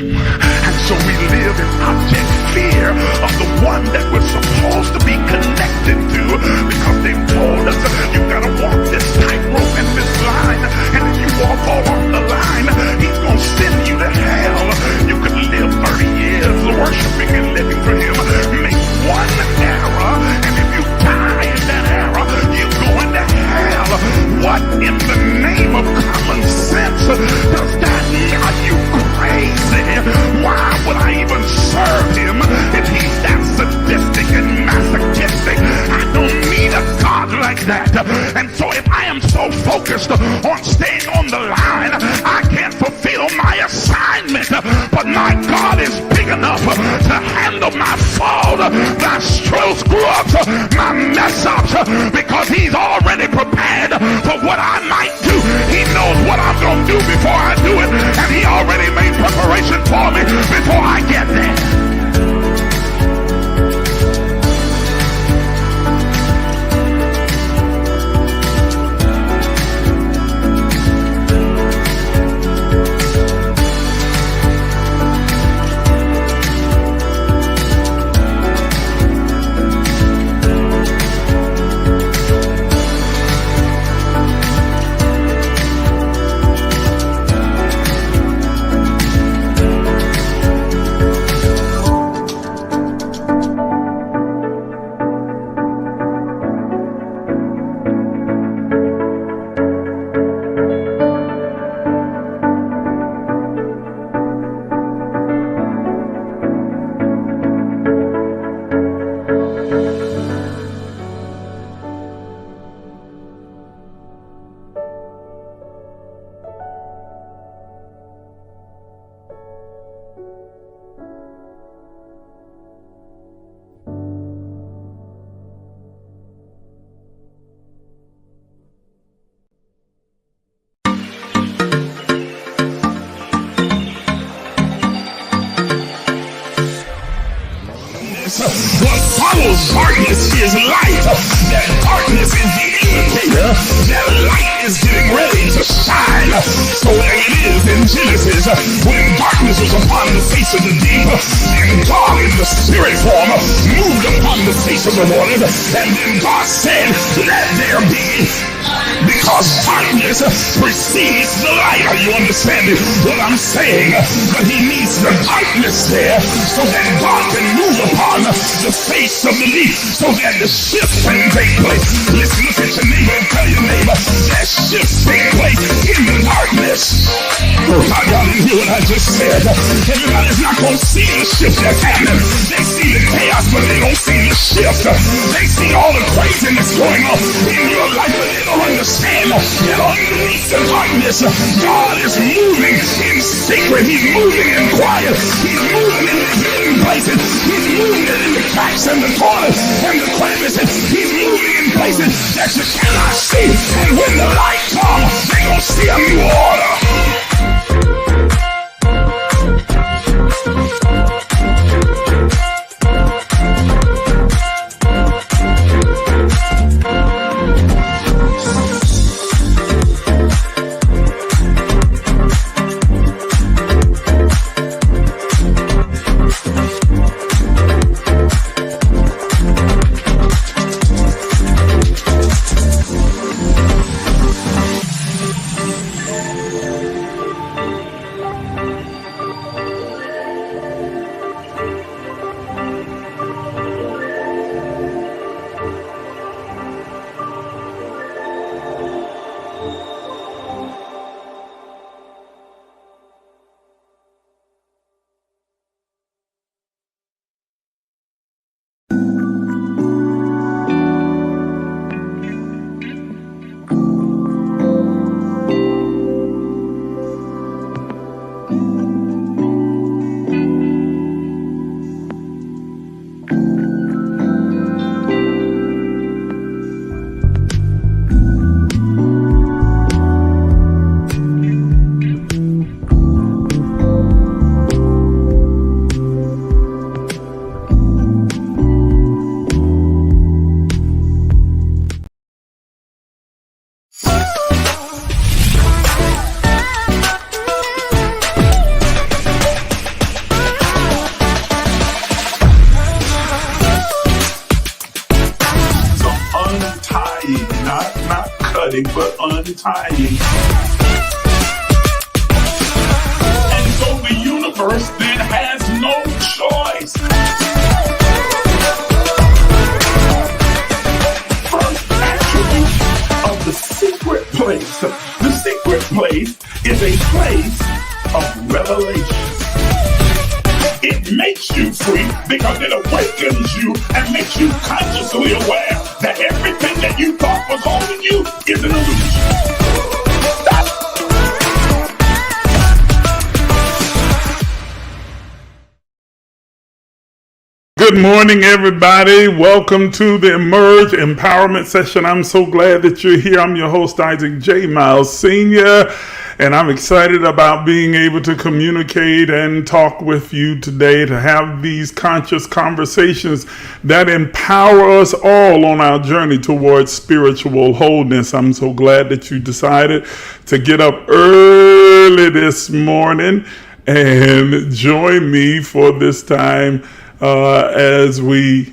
And so we live in abject fear of the one that we're supposed to be connected to, because they've told us you gotta walk this tightrope and this line, and if you walk all off the line, he's gonna send you to hell. You could live 30 years worshiping and living for him, make one error, and if you die in that error, you go into hell. What in the name of common sense does that mean? Are you crazy? Why would I even serve him if he's that sadistic and masochistic? I don't need a God like that. And so if I am so focused on staying on the line, I can't fulfill my assignment. But my God is big enough to handle my fault, my screw-ups, my mess-ups, because he's already prepared for what I might do. He knows what I'm going to do before I do it, and he already made preparation for me before I get there. What follows darkness is light. That darkness is the indicator that light is getting ready to shine. So there it is in Genesis, when darkness was upon the face of the deep, and God in the spirit form moved upon the face of the waters, and then God said, let there be. Because darkness precedes the light. Are you understanding what I'm saying? But he needs the darkness there so that God can move upon the face of the deep, so that the shift can take place. Listen, look at your neighbor and tell your neighbor that shift take place in the darkness. Oh God, y'all didn't hear what I just said. Everybody's not going to see the shift that's happening. They see the chaos, but they don't see the shift. They see all the craziness going on in your life, but they don't understand that underneath the darkness, God is moving in secret. He's moving in quiet. He's moving in the hidden places. He's moving in the cracks and the corners and the crevices. He's moving in places that you cannot see. And when the light comes, they're going to see a new order. untying. And so the universe then has no choice. First attribute of the secret place. The secret place is a place of revelation. It makes you free because it awakens you and makes you consciously aware that everything that you thought was holding you is an illusion. Good morning, everybody. Welcome to the Emerge Empowerment Session. I'm so glad that you're here. I'm your host, Isaac J. Miles Sr., and I'm excited about being able to communicate and talk with you today, to have these conscious conversations that empower us all on our journey towards spiritual wholeness. I'm so glad that you decided to get up early this morning and join me for this time as we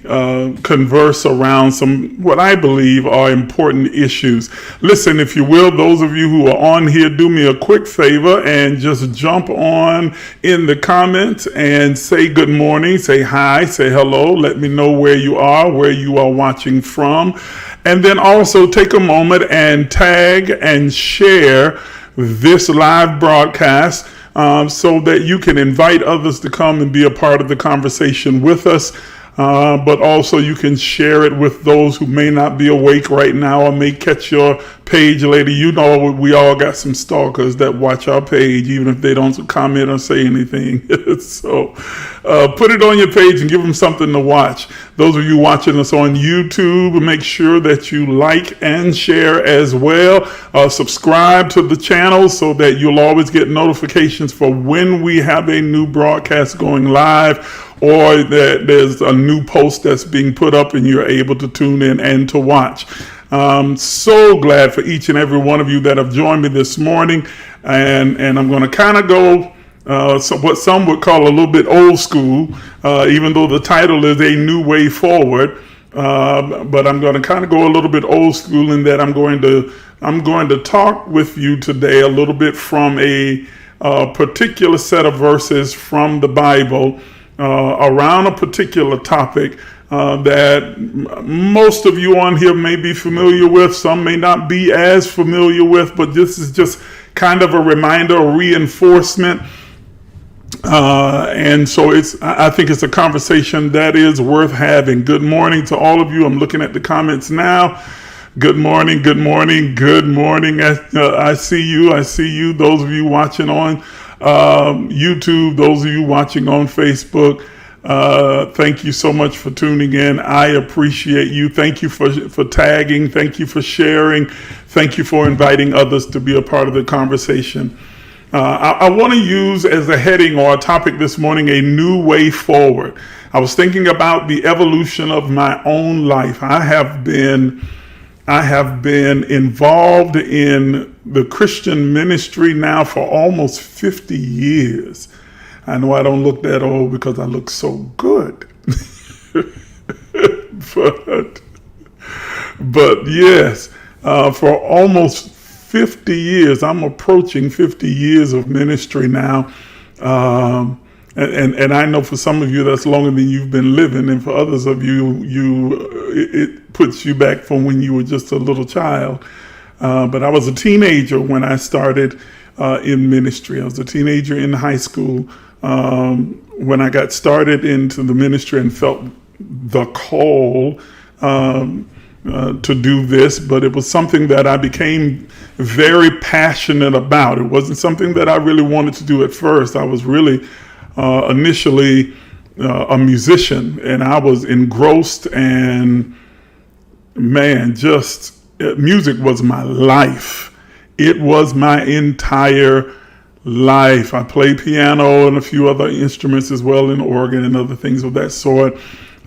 converse around some what I believe are important issues. Listen, if you will, those of you who are on here, do me a quick favor and just jump on in the comments and say good morning, say hi, say hello, let me know where you are watching from. And then also take a moment and tag and share this live broadcast so that you can invite others to come and be a part of the conversation with us. But also you can share it with those who may not be awake right now or may catch your page later. You know, we all got some stalkers that watch our page, even if they don't comment or say anything. So put it on your page and give them something to watch. Those of you watching us on YouTube, make sure that you like and share as well. Subscribe to the channel so that you'll always get notifications for when we have a new broadcast going live, or that there's a new post that's being put up and you're able to tune in and to watch. I'm so glad for each and every one of you that have joined me this morning. And I'm going to kind of go what some would call a little bit old school, even though the title is A New Way Forward. But I'm going to kind of go a little bit old school in that I'm going to talk with you today a little bit from a particular set of verses from the Bible around a particular topic that most of you on here may be familiar with, some may not be as familiar with, but this is just kind of a reminder, a reinforcement. And so I think it's a conversation that is worth having. Good morning to all of you. I'm looking at the comments now. Good morning, good morning, good morning. I see you. Those of you watching on YouTube, those of you watching on Facebook, thank you so much for tuning in. I appreciate you. Thank you for tagging. Thank you for sharing. Thank you for inviting others to be a part of the conversation. I want to use as a heading or a topic this morning, a new way forward. I was thinking about the evolution of my own life. I have been involved in the Christian ministry now for almost 50 years. I know I don't look that old because I look so good. but yes, for almost 50 years, I'm approaching 50 years of ministry now. And I know for some of you that's longer than you've been living, and for others of you, it puts you back from when you were just a little child. But I was a teenager when I started in ministry. I was a teenager in high school when I got started into the ministry and felt the call to do this, but it was something that I became very passionate about. It wasn't something that I really wanted to do at first. I was really initially a musician, and I was engrossed, and man, just music was my life. It was my entire life. I played piano and a few other instruments as well, and organ and other things of that sort.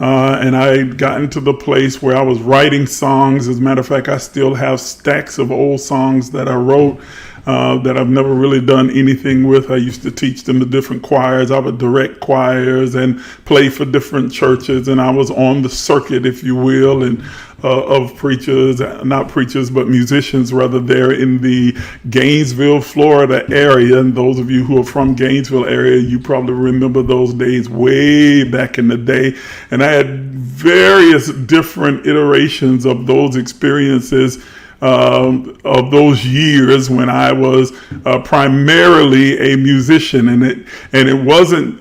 And I had gotten to the place where I was writing songs. As a matter of fact, I still have stacks of old songs that I wrote that I've never really done anything with. I used to teach them the different choirs. I would direct choirs and play for different churches, and I was on the circuit, if you will, and of preachers, not preachers, but musicians rather, there in the Gainesville, Florida area. And those of you who are from Gainesville area, you probably remember those days way back in the day. And I had various different iterations of those experiences of those years when I was primarily a musician, and it wasn't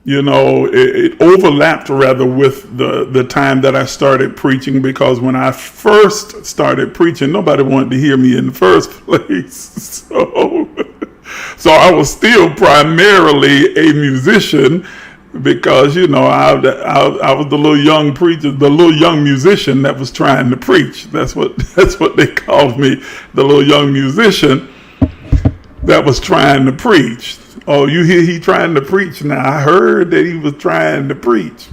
it overlapped rather with the time that I started preaching, because when I first started preaching, nobody wanted to hear me in the first place. So I was still primarily a musician, because I was the little young preacher, the little young musician that was trying to preach. That's what they called me, the little young musician that was trying to preach. Oh, you hear he trying to preach now? I heard that he was trying to preach.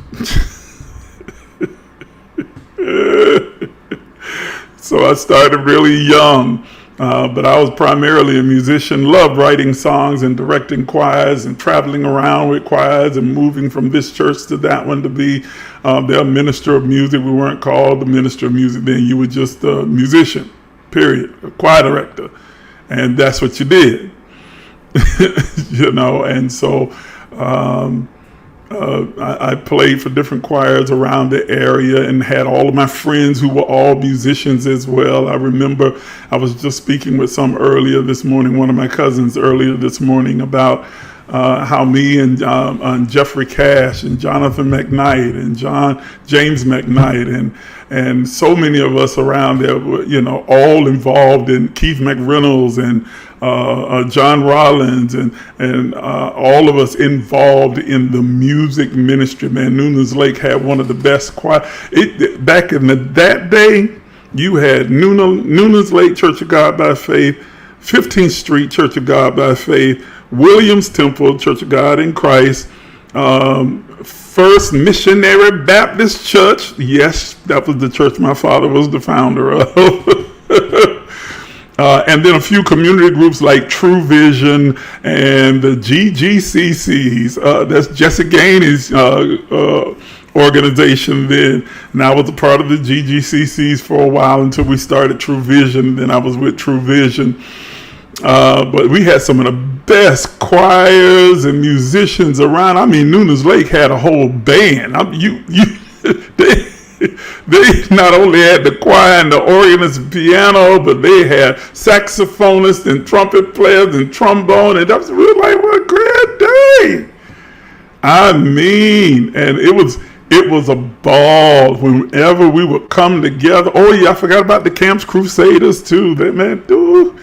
So I started really young. But I was primarily a musician, loved writing songs and directing choirs and traveling around with choirs and moving from this church to that one to be their minister of music. We weren't called the minister of music then. You were just a musician, period, a choir director. And that's what you did, and so I played for different choirs around the area and had all of my friends who were all musicians as well. I remember I was just speaking with some earlier this morning, one of my cousins earlier this morning, about how me and Jeffrey Cash and Jonathan McKnight and James McKnight and so many of us around there were, all involved in Keith McReynolds and John Rollins and all of us involved in the music ministry. Man, Noonan's Lake had one of the best choir. Back in that day, you had Noonan's Lake Church of God by Faith, 15th Street Church of God by Faith, Williams Temple Church of God in Christ, First Missionary Baptist Church. Yes, that was the church my father was the founder of. And then a few community groups like True Vision and the GGCCs. That's Jesse Gainey's organization then. And I was a part of the GGCCs for a while until we started True Vision. Then I was with True Vision. But we had some of the best choirs and musicians around. I mean, Noonan's Lake had a whole band. They not only had the choir and the organist and piano, but they had saxophonists and trumpet players and trombone, and that was really like, what a great day. I mean, and it was a ball whenever we would come together. Oh yeah, I forgot about the Camps Crusaders too. Dude.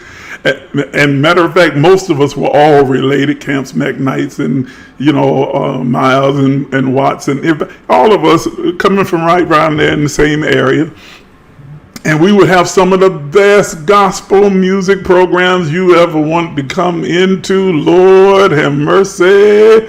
And matter of fact, most of us were all related, Camps McKnights and, Miles and Watson, all of us coming from right around there in the same area. And we would have some of the best gospel music programs you ever want to come into. Lord have mercy.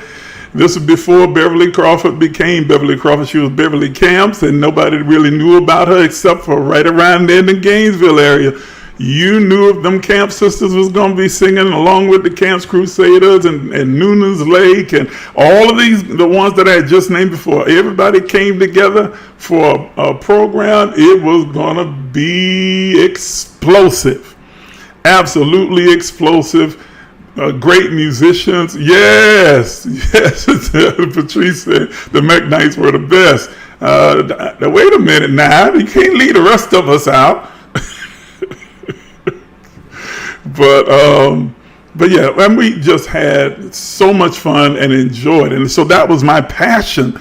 This was before Beverly Crawford became Beverly Crawford. She was Beverly Camps, and nobody really knew about her except for right around there in the Gainesville area. You knew if them Camp Sisters was going to be singing along with the Camps Crusaders and Noonan's Lake and all of these, the ones that I had just named before. Everybody came together for a program. It was going to be explosive. Absolutely explosive. Great musicians. Yes. Patrice said the McKnights were the best. Wait a minute now. You can't leave the rest of us out. But yeah, and we just had so much fun and enjoyed it. And so that was my passion.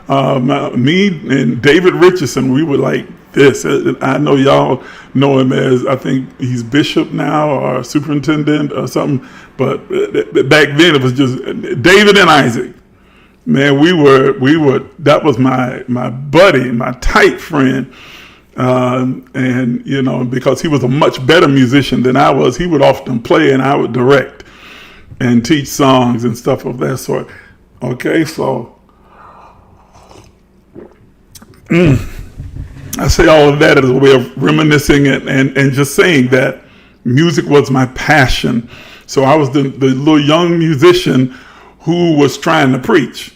Me and David Richardson, we were like this. I know y'all know him as, I think he's bishop now or superintendent or something. But back then it was just David and Isaac. Man, we were, that was my buddy, my tight friend. And because he was a much better musician than I was, he would often play and I would direct and teach songs and stuff of that sort. Okay, so I say all of that as a way of reminiscing and just saying that, Music was my passion. So I was the little young musician who was trying to preach.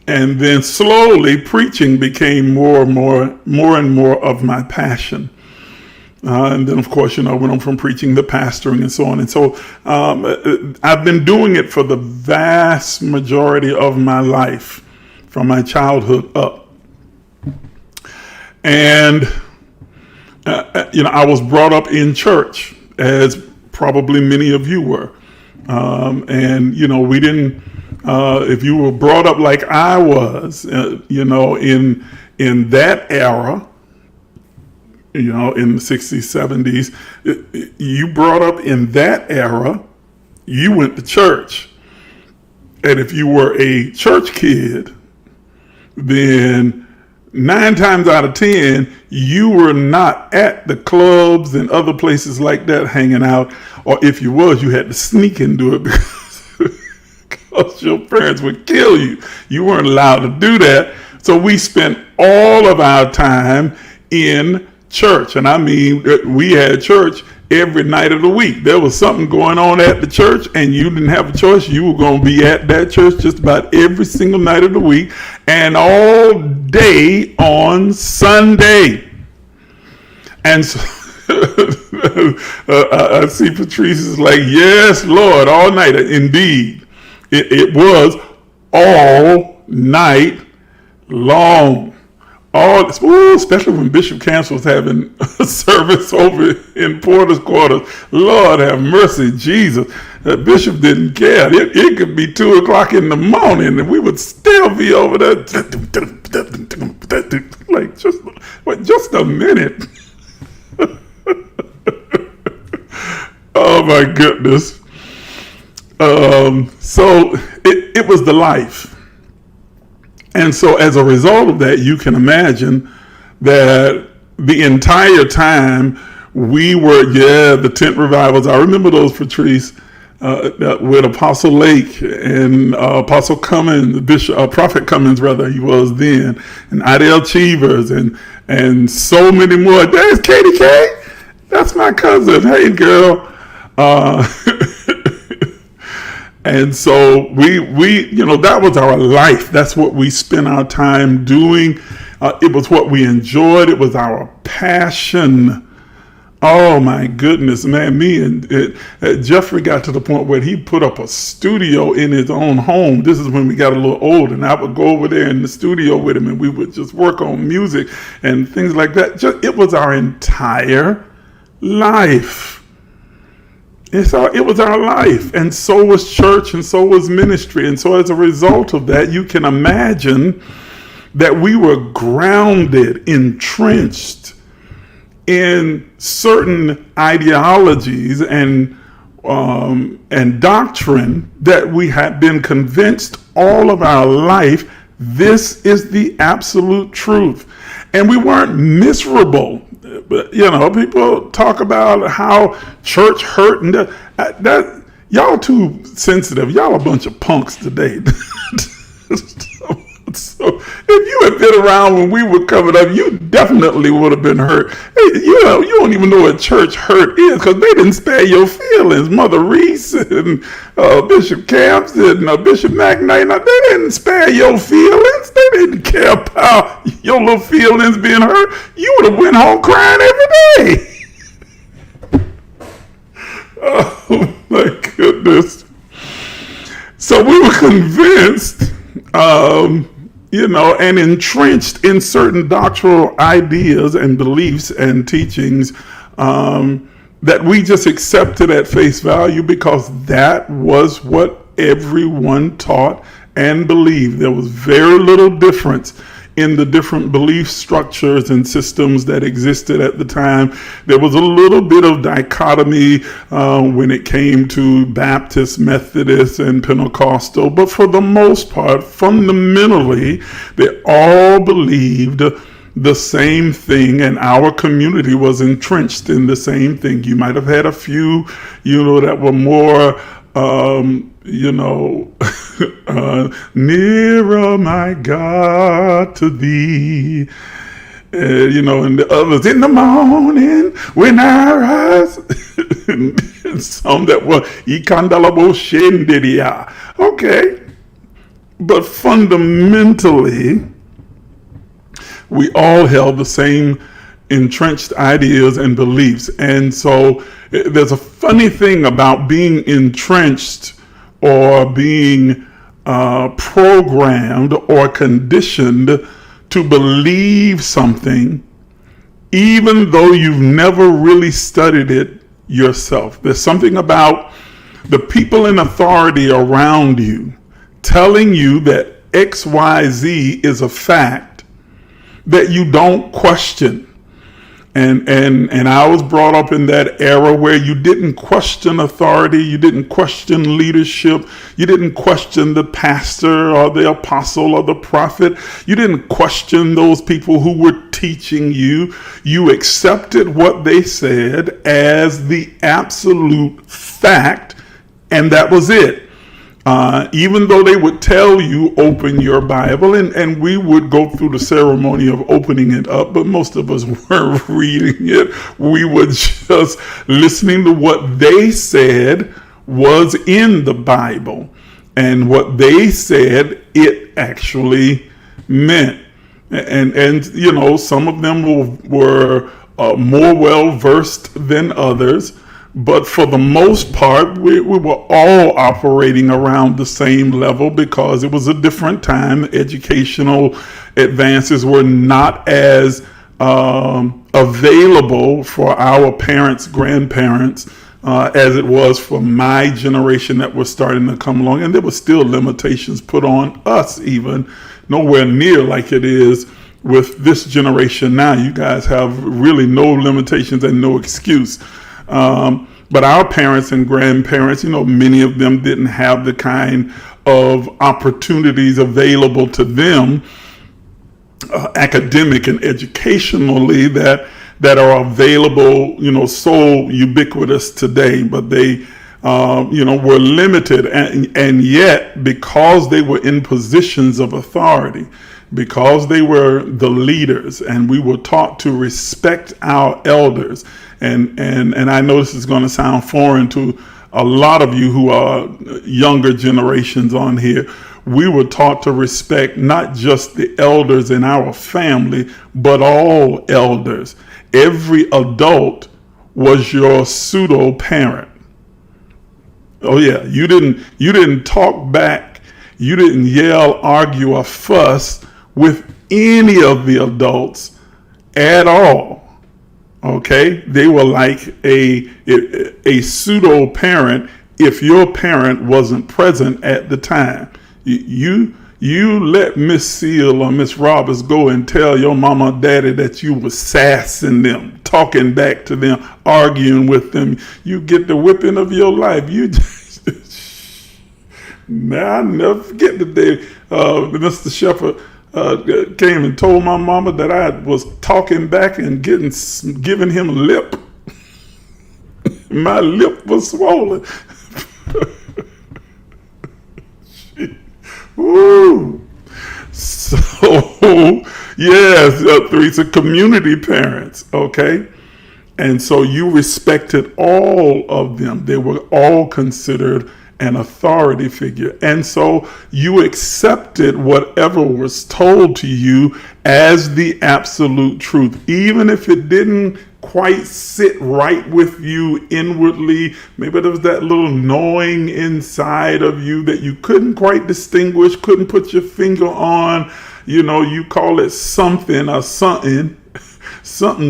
And then slowly preaching became more and more of my passion. And then, of course, I went on from preaching to pastoring and so on. And so I've been doing it for the vast majority of my life, from my childhood up. And, I was brought up in church, as probably many of you were. And, we didn't, if you were brought up like I was, in that era, in the 60s, 70s, you brought up in that era, you went to church. And if you were a church kid, then 9 times out of 10, you were not at the clubs and other places like that hanging out. Or if you was, you had to sneak into it because your parents would kill you. You weren't allowed to do that. So we spent all of our time in church. And I mean, we had church every night of the week. There was something going on at the church and you didn't have a choice. You were going to be at that church just about every single night of the week and all day on Sunday. And so I see Patrice is like, yes, Lord, all night. Indeed, it was all night long. Especially when Bishop Camps was having a service over in Porter's Quarters. Lord have mercy, Jesus. Bishop didn't care. It could be 2 o'clock in the morning and we would still be over there. Like, just a minute. Oh my goodness. So it was the life. And so as a result of that, you can imagine that the entire time we were, the tent revivals. I remember those, Patrice, with Apostle Lake and Apostle Cummins, Prophet Cummins, rather, he was then, and Idell Cheevers and so many more. There's Katie K. That's my cousin. Hey, girl. And so we that was our life. That's what we spent our time doing. It was what we enjoyed. It was our passion. Oh my goodness, man. Me and Jeffrey got to the point where he put up a studio in his own home. This is when we got a little old, and I would go over there in the studio with him and we would just work on music and things like that. It was our entire life. It was our life, and so was church, and so was ministry. And so as a result of that, you can imagine that we were grounded, entrenched in certain ideologies and doctrine that we had been convinced all of our life this is the absolute truth. And we weren't miserable. But, people talk about how church hurt and that y'all too sensitive. Y'all a bunch of punks today. So if you had been around when we were coming up, you definitely would have been hurt. Hey, you don't even know what church hurt is because they didn't spare your feelings. Mother Reese and Bishop Camps and Bishop McKnight, they didn't spare your feelings. They didn't care about your little feelings being hurt. You would have went home crying every day. Oh my goodness. So we were convinced and entrenched in certain doctrinal ideas and beliefs and teachings that we just accepted at face value because that was what everyone taught and believed. There was very little difference in the different belief structures and systems that existed at the time. There was a little bit of dichotomy when it came to Baptist, Methodist, and Pentecostal, but for the most part, fundamentally, they all believed the same thing, and our community was entrenched in the same thing. You might have had a few, that were more nearer, my God, to thee. And the others, in the morning when I rise. And some that were ikandalabo shendidia. Okay. But fundamentally, we all held the same entrenched ideas and beliefs. And so there's a funny thing about being entrenched or being programmed or conditioned to believe something, even though you've never really studied it yourself. There's something about the people in authority around you telling you that XYZ is a fact that you don't question. And I was brought up in that era where you didn't question authority, you didn't question leadership, you didn't question the pastor or the apostle or the prophet, you didn't question those people who were teaching you. You accepted what they said as the absolute fact, and that was it. Even though they would tell you, open your Bible, and we would go through the ceremony of opening it up, but most of us weren't reading it. We were just listening to what they said was in the Bible, and what they said it actually meant. And some of them were more well versed than others. But for the most part, we were all operating around the same level because it was a different time. Educational advances were not as available for our parents, grandparents, as it was for my generation that was starting to come along. And there were still limitations put on us, even nowhere near like it is with this generation now. You guys have really no limitations and no excuse. But our parents and grandparents, many of them didn't have the kind of opportunities available to them, academic and educationally, that are available, so ubiquitous today. But they, were limited, and yet because they were in positions of authority, because they were the leaders, and we were taught to respect our elders. And I know this is going to sound foreign to a lot of you who are younger generations on here. We were taught to respect not just the elders in our family, but all elders. Every adult was your pseudo parent. Oh yeah, you didn't talk back, you didn't yell, argue, or fuss with any of the adults at all. Okay, they were like a pseudo parent if your parent wasn't present at the time. You let Miss Seal or Miss Roberts go and tell your mama or daddy that you were sassing them, talking back to them, arguing with them. You get the whipping of your life. Now, I'll never forget the day Mr. Shepherd came and told my mama that I was talking back and giving him lip. My lip was swollen. Woo. So, yes, these are community parents, okay? And so you respected all of them. They were all considered an authority figure. And so you accepted whatever was told to you as the absolute truth, even if it didn't quite sit right with you inwardly. Maybe there was that little gnawing inside of you that you couldn't quite distinguish, couldn't put your finger on. You call it something or something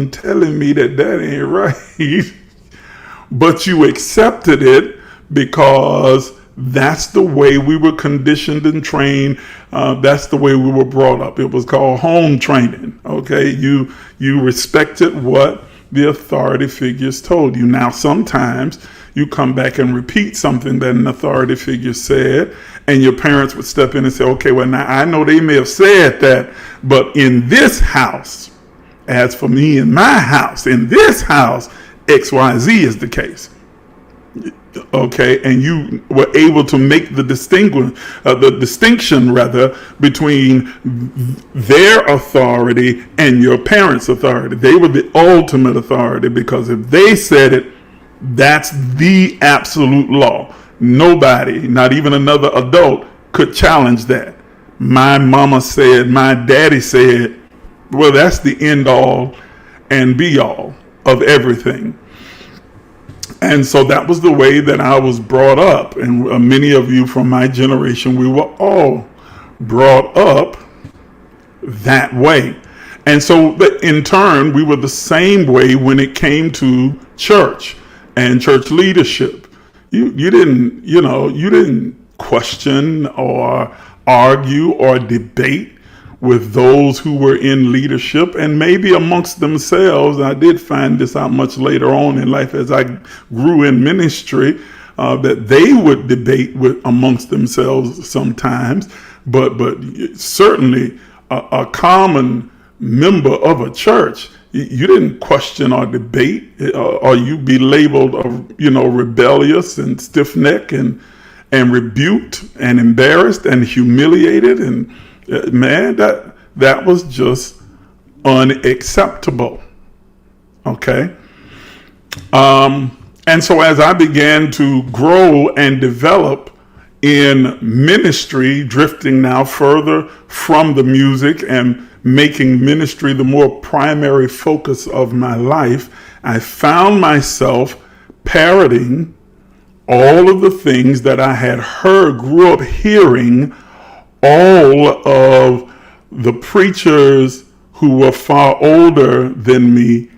telling me that ain't right. But you accepted it because that's the way we were conditioned and trained. That's the way we were brought up. It was called home training. Okay, you respected what the authority figures told you. Now, sometimes you come back and repeat something that an authority figure said, and your parents would step in and say, okay, well, now I know they may have said that, but in this house, as for me in my house, in this house, XYZ is the case. Okay, and you were able to make the distinction rather between their authority and your parents' authority. They were the ultimate authority, because if they said it, that's the absolute law. Nobody, not even another adult, could challenge that. My mama said, my daddy said, well, that's the end all and be all of everything. And so that was the way that I was brought up. And many of you from my generation, we were all brought up that way. And so in turn, we were the same way when it came to church and church leadership. You didn't question or argue or debate with those who were in leadership, and maybe amongst themselves. I did find this out much later on in life as I grew in ministry, that they would debate amongst themselves sometimes, but certainly a common member of a church, you didn't question or debate, or you be labeled, rebellious and stiff-necked and rebuked and embarrassed and humiliated, and man, that was just unacceptable. Okay. And so as I began to grow and develop in ministry, drifting now further from the music and making ministry the more primary focus of my life, I found myself parroting all of the things that I had grew up hearing all of the preachers who were far older than me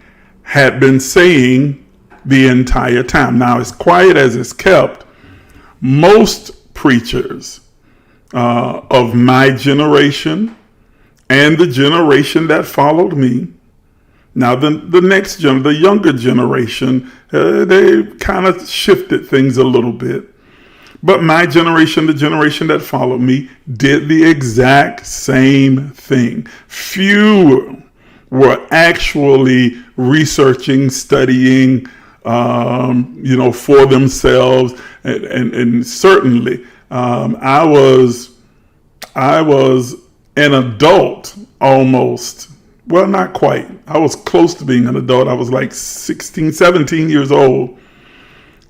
had been saying the entire time. Now, as quiet as it's kept, most preachers of my generation and the generation that followed me, now the next the younger generation, they kind of shifted things a little bit. But my generation, the generation that followed me, did the exact same thing. Few were actually researching, studying, for themselves, and certainly I was an adult almost. Well, not quite. I was close to being an adult. I was like 16, 17 years old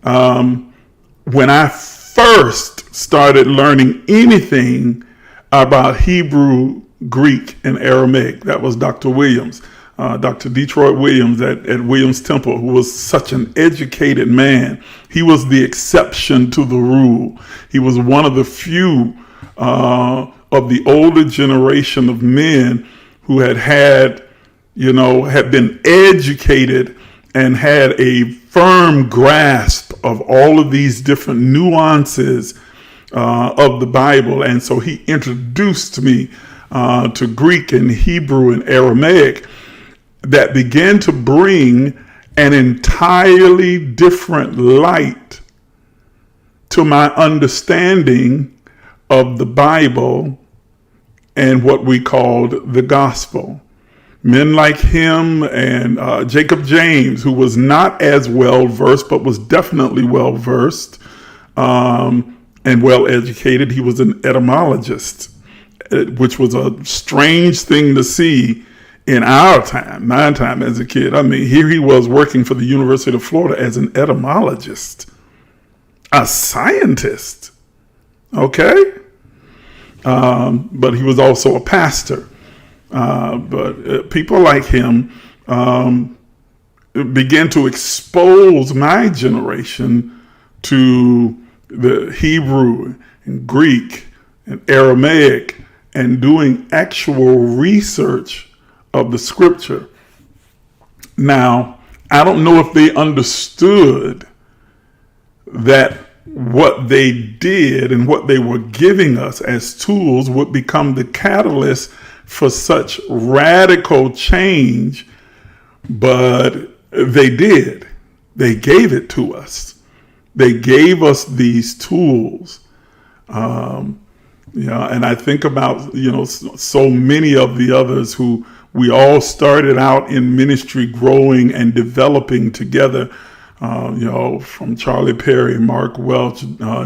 when I first started learning anything about Hebrew, Greek, and Aramaic. That was Dr. Williams, Dr. Detroit Williams at Williams Temple, who was such an educated man. He was the exception to the rule. He was one of the few of the older generation of men who had been educated and had a firm grasp of all of these different nuances of the Bible. And so he introduced me to Greek and Hebrew and Aramaic that began to bring an entirely different light to my understanding of the Bible and what we called the gospel. Men like him and Jacob James, who was not as well versed, but was definitely well versed and well educated. He was an etymologist, which was a strange thing to see in my time as a kid. I mean, here he was working for the University of Florida as an etymologist, a scientist. Okay. But he was also a pastor. But people like him began to expose my generation to the Hebrew and Greek and Aramaic and doing actual research of the scripture. Now, I don't know if they understood that what they did and what they were giving us as tools would become the catalyst for such radical change, but they did. They gave it to us. They gave us these tools. And I think about, so many of the others who we all started out in ministry growing and developing together. from Charlie Perry, Mark Welch,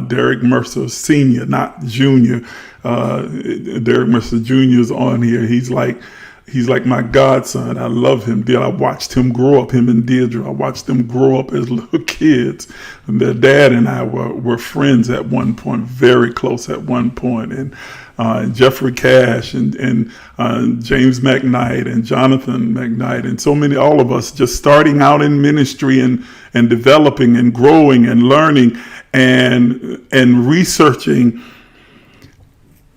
Derek Mercer Sr., not Jr. Derek Mercer Jr. is on here. He's like my godson. I love him. I watched him grow up, him and Deirdre. I watched them grow up as little kids. And their dad and I were friends at one point, very close at one point. And Jeffrey Cash and James McKnight and Jonathan McKnight and so many, all of us just starting out in ministry and developing and growing and learning and researching.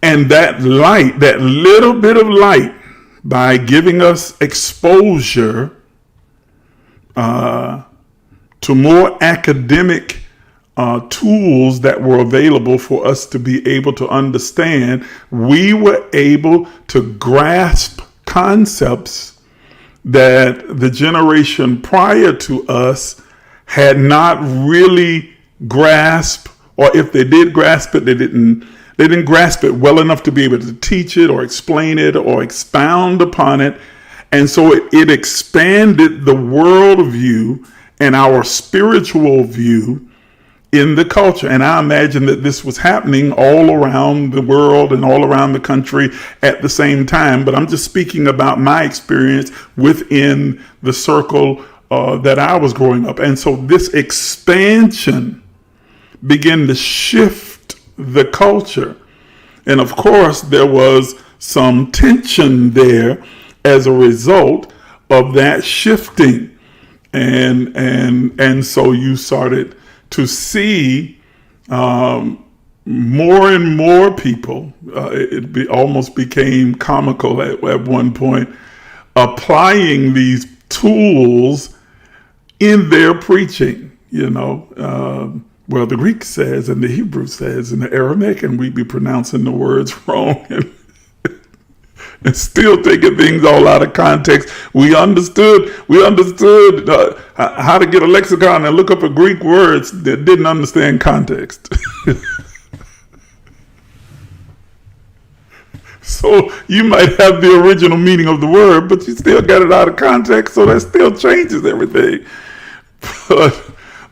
And that light, that little bit of light, by giving us exposure to more academic tools that were available for us to be able to understand, we were able to grasp concepts that the generation prior to us had not really grasped, or if they did grasp it, they didn't grasp it well enough to be able to teach it or explain it or expound upon it. And so it expanded the worldview and our spiritual view in the culture. And I imagine that this was happening all around the world and all around the country at the same time. But I'm just speaking about my experience within the circle that I was growing up. And so this expansion began to shift the culture. And of course, there was some tension there as a result of that shifting. And so you started to see more and more people, almost became comical at one point, applying these tools in their preaching, well, the Greek says, and the Hebrew says, and the Aramaic, and we be pronouncing the words wrong and still taking things all out of context. We understood how to get a lexicon and look up a Greek words that didn't understand context. So you might have the original meaning of the word, but you still got it out of context, so that still changes everything.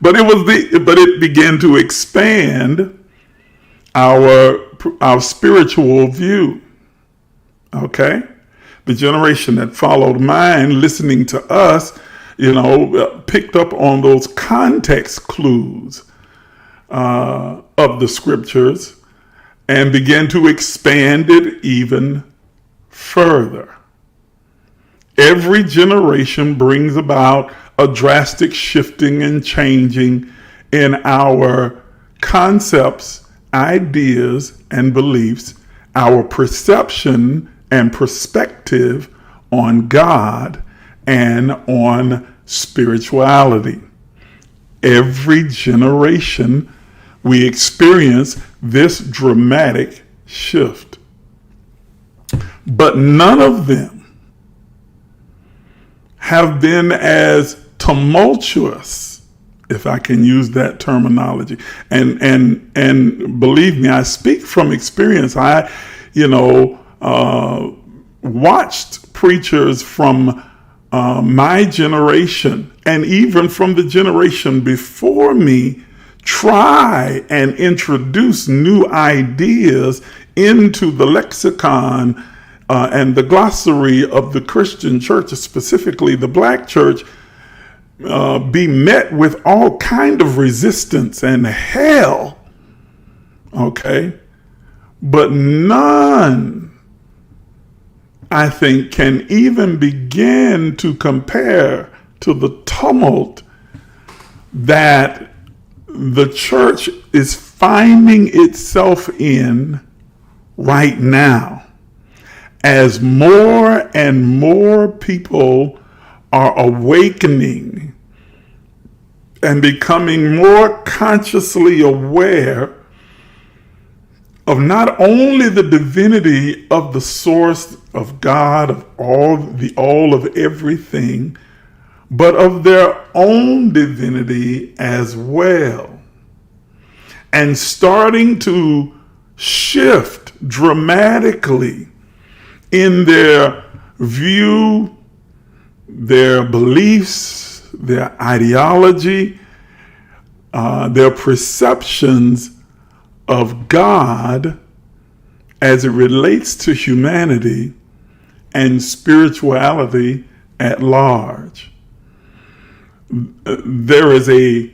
But it began to expand our spiritual view. Okay, the generation that followed mine, listening to us, picked up on those context clues of the scriptures and began to expand it even further. Every generation brings about a drastic shifting and changing in our concepts, ideas, and beliefs, our perception and perspective on God and on spirituality. Every generation we experience this dramatic shift. But none of them have been as tumultuous, if I can use that terminology. And believe me, I speak from experience. I, watched preachers from my generation and even from the generation before me try and introduce new ideas into the lexicon and the glossary of the Christian church, specifically the Black church, be met with all kind of resistance and hell. Okay? But none, I think, can even begin to compare to the tumult that the church is finding itself in right now, as more and more people are awakening and becoming more consciously aware of not only the divinity of the source of God, of all of everything, but of their own divinity as well. And starting to shift dramatically in their view, their beliefs, their ideology, their perceptions of God as it relates to humanity and spirituality at large. There is a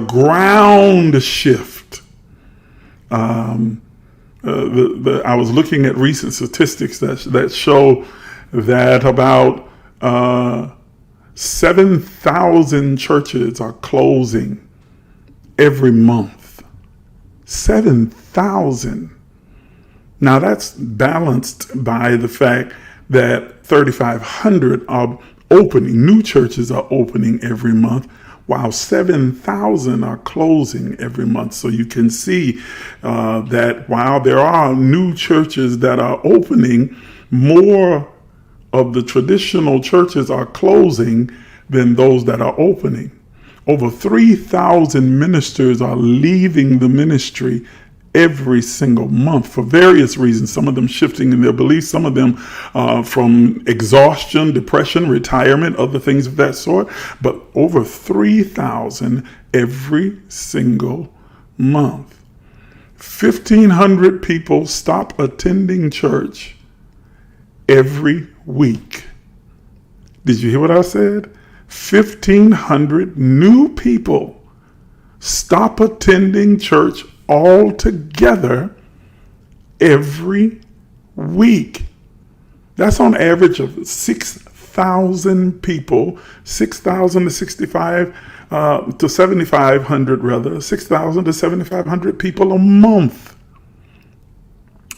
ground shift. I was looking at recent statistics that show that about 7,000 churches are closing every month. 7,000. Now that's balanced by the fact that 3,500 are opening, new churches are opening every month, while 7,000 are closing every month. So you can see that while there are new churches that are opening, more of the traditional churches are closing than those that are opening. Over 3,000 ministers are leaving the ministry every single month for various reasons. Some of them shifting in their beliefs, some of them from exhaustion, depression, retirement, other things of that sort. But over 3,000 every single month. 1,500 people stop attending church every week. Did you hear what I said? 1,500 new people stop attending church altogether every week. That's on average of 6,000 people, 6,000 to 7,500 rather, 6,000 to 7,500 people a month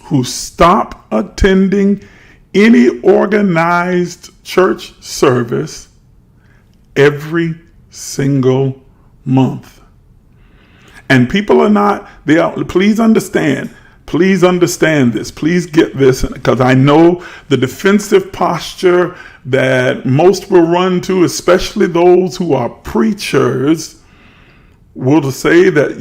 who stop attending any organized church service every single month. And people are not, please understand this, please get this, because I know the defensive posture that most will run to, especially those who are preachers, will say that,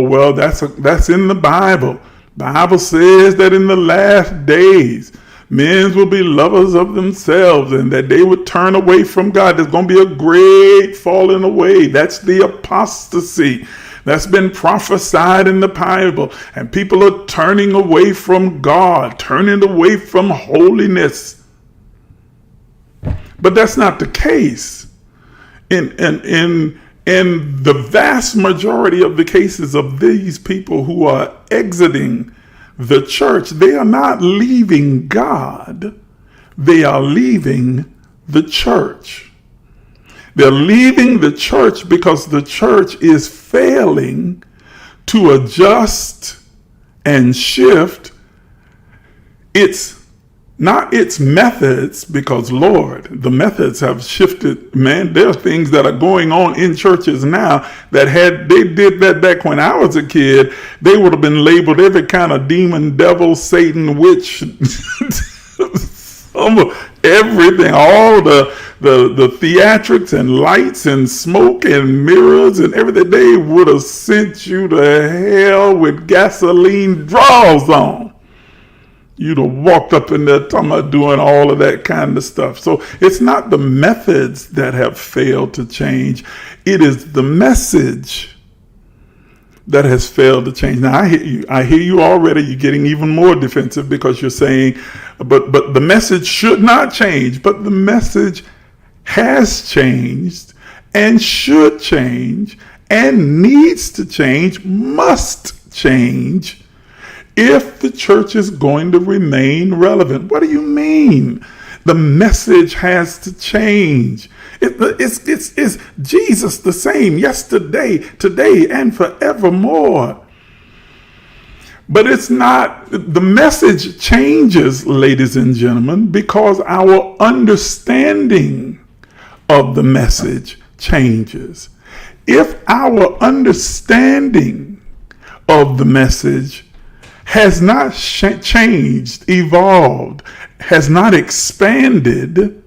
well, that's in the Bible. Bible says that in the last days, men will be lovers of themselves and that they would turn away from God. There's going to be a great falling away. That's the apostasy. That's been prophesied in the Bible, and people are turning away from God, turning away from holiness. But that's not the case. In the vast majority of the cases of these people who are exiting the church, they are not leaving God. They are leaving the church. They're leaving the church because the church is failing to adjust and shift not its methods, because Lord, the methods have shifted. Man, there are things that are going on in churches now that had they did that back when I was a kid, they would have been labeled every kind of demon, devil, Satan, witch, everything, all the theatrics and lights and smoke and mirrors and everything. They would have sent you to hell with gasoline draws on. You'd have walked up in there talking about doing all of that kind of stuff. So it's not the methods that have failed to change. It is the message that has failed to change. Now I hear you already. You're getting even more defensive because you're saying, but the message should not change. But the message has changed and should change and needs to change, must change, if the church is going to remain relevant. What do you mean? The message has to change. It's Jesus the same yesterday, today, and forevermore. But it's not, the message changes, ladies and gentlemen, because our understanding of the message changes. If our understanding of the message has not changed, evolved, has not expanded,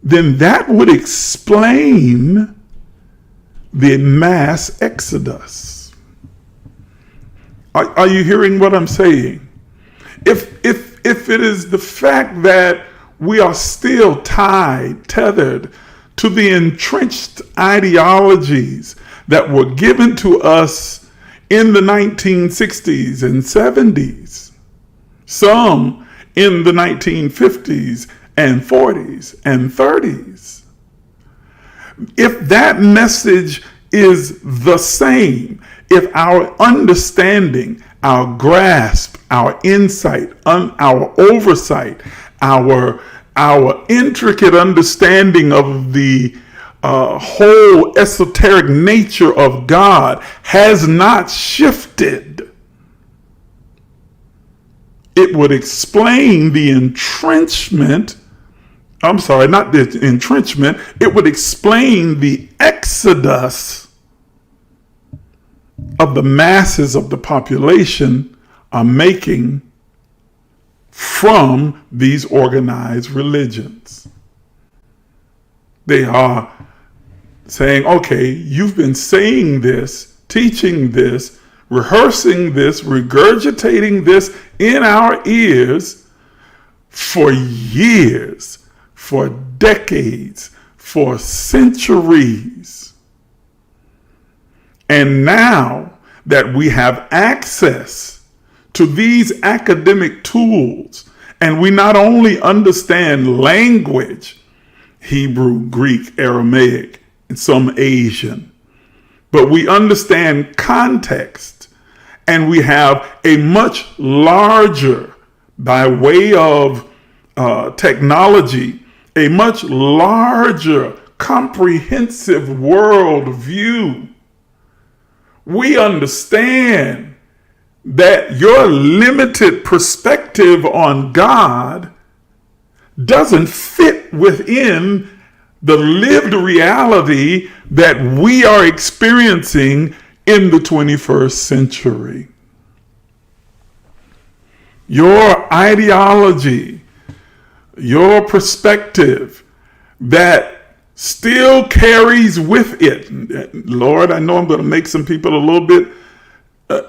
then that would explain the mass exodus. Are you hearing what I'm saying? If it is the fact that we are still tethered to the entrenched ideologies that were given to us in the 1960s and 70s, some in the 1950s and 40s and 30s. If that message is the same, if our understanding, our grasp, our insight, our oversight, our intricate understanding of the whole esoteric nature of God has not shifted, it would explain the entrenchment. I'm sorry, not the entrenchment. It would explain the exodus of the masses of the population are making from these organized religions. They are saying, okay, you've been saying this, teaching this, rehearsing this, regurgitating this in our ears for years, for decades, for centuries. And now that we have access to these academic tools, and we not only understand language, Hebrew, Greek, Aramaic, and some Asian, but we understand context, and we have a much larger, by way of technology, a much larger, comprehensive world view. We understand that your limited perspective on God doesn't fit within the lived reality that we are experiencing in the 21st century. Your ideology, your perspective that still carries with it. Lord, I know I'm going to make some people a little bit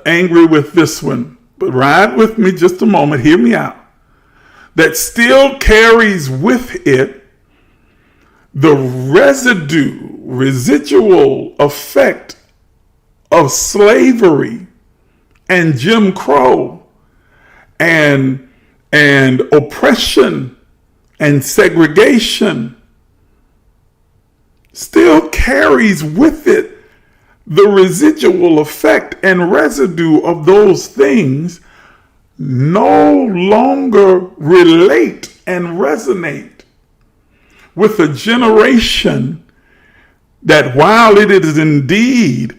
angry with this one, but ride with me just a moment. Hear me out. That still carries with it the residual effect of slavery and Jim Crow and oppression and segregation, still carries with it the residual effect and residue of those things no longer relate and resonate with a generation that, while it is indeed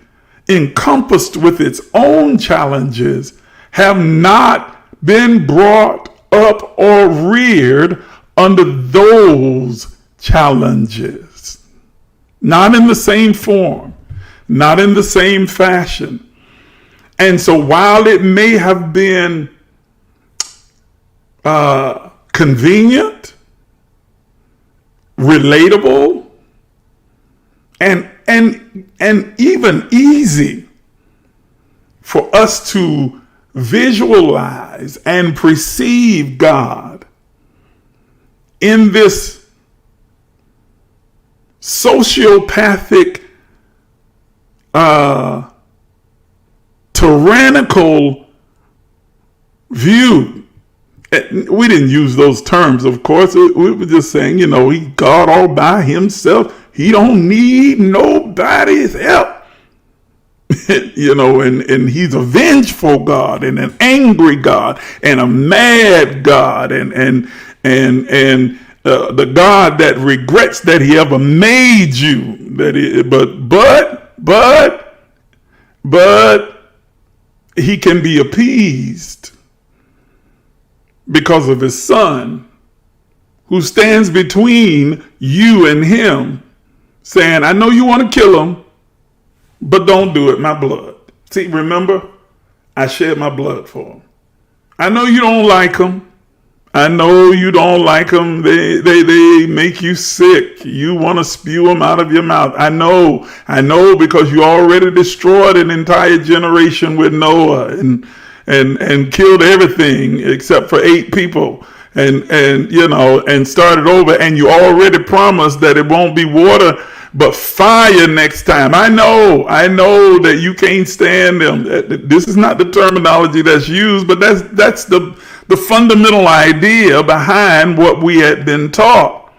encompassed with its own challenges, have not been brought up or reared under those challenges. Not in the same form, not in the same fashion. And so while it may have been convenient, relatable, and even easy for us to visualize and perceive God in this sociopathic, tyrannical view. We didn't use those terms, of course. We were just saying, he God all by himself. He don't need nobody's help. And he's a vengeful God and an angry God and a mad God and the God that regrets that he ever made you. But he can be appeased because of his son, who stands between you and him, saying, I know you want to kill him, but don't do it, my blood. See, remember, I shed my blood for him. I know you don't like him. I know you don't like them. They make you sick. You want to spew them out of your mouth. I know because you already destroyed an entire generation with Noah and killed everything except for 8 people. and start it over, and you already promised that it won't be water but fire next time. I know that you can't stand them. This is not the terminology that's used, but that's the fundamental idea behind what we had been taught.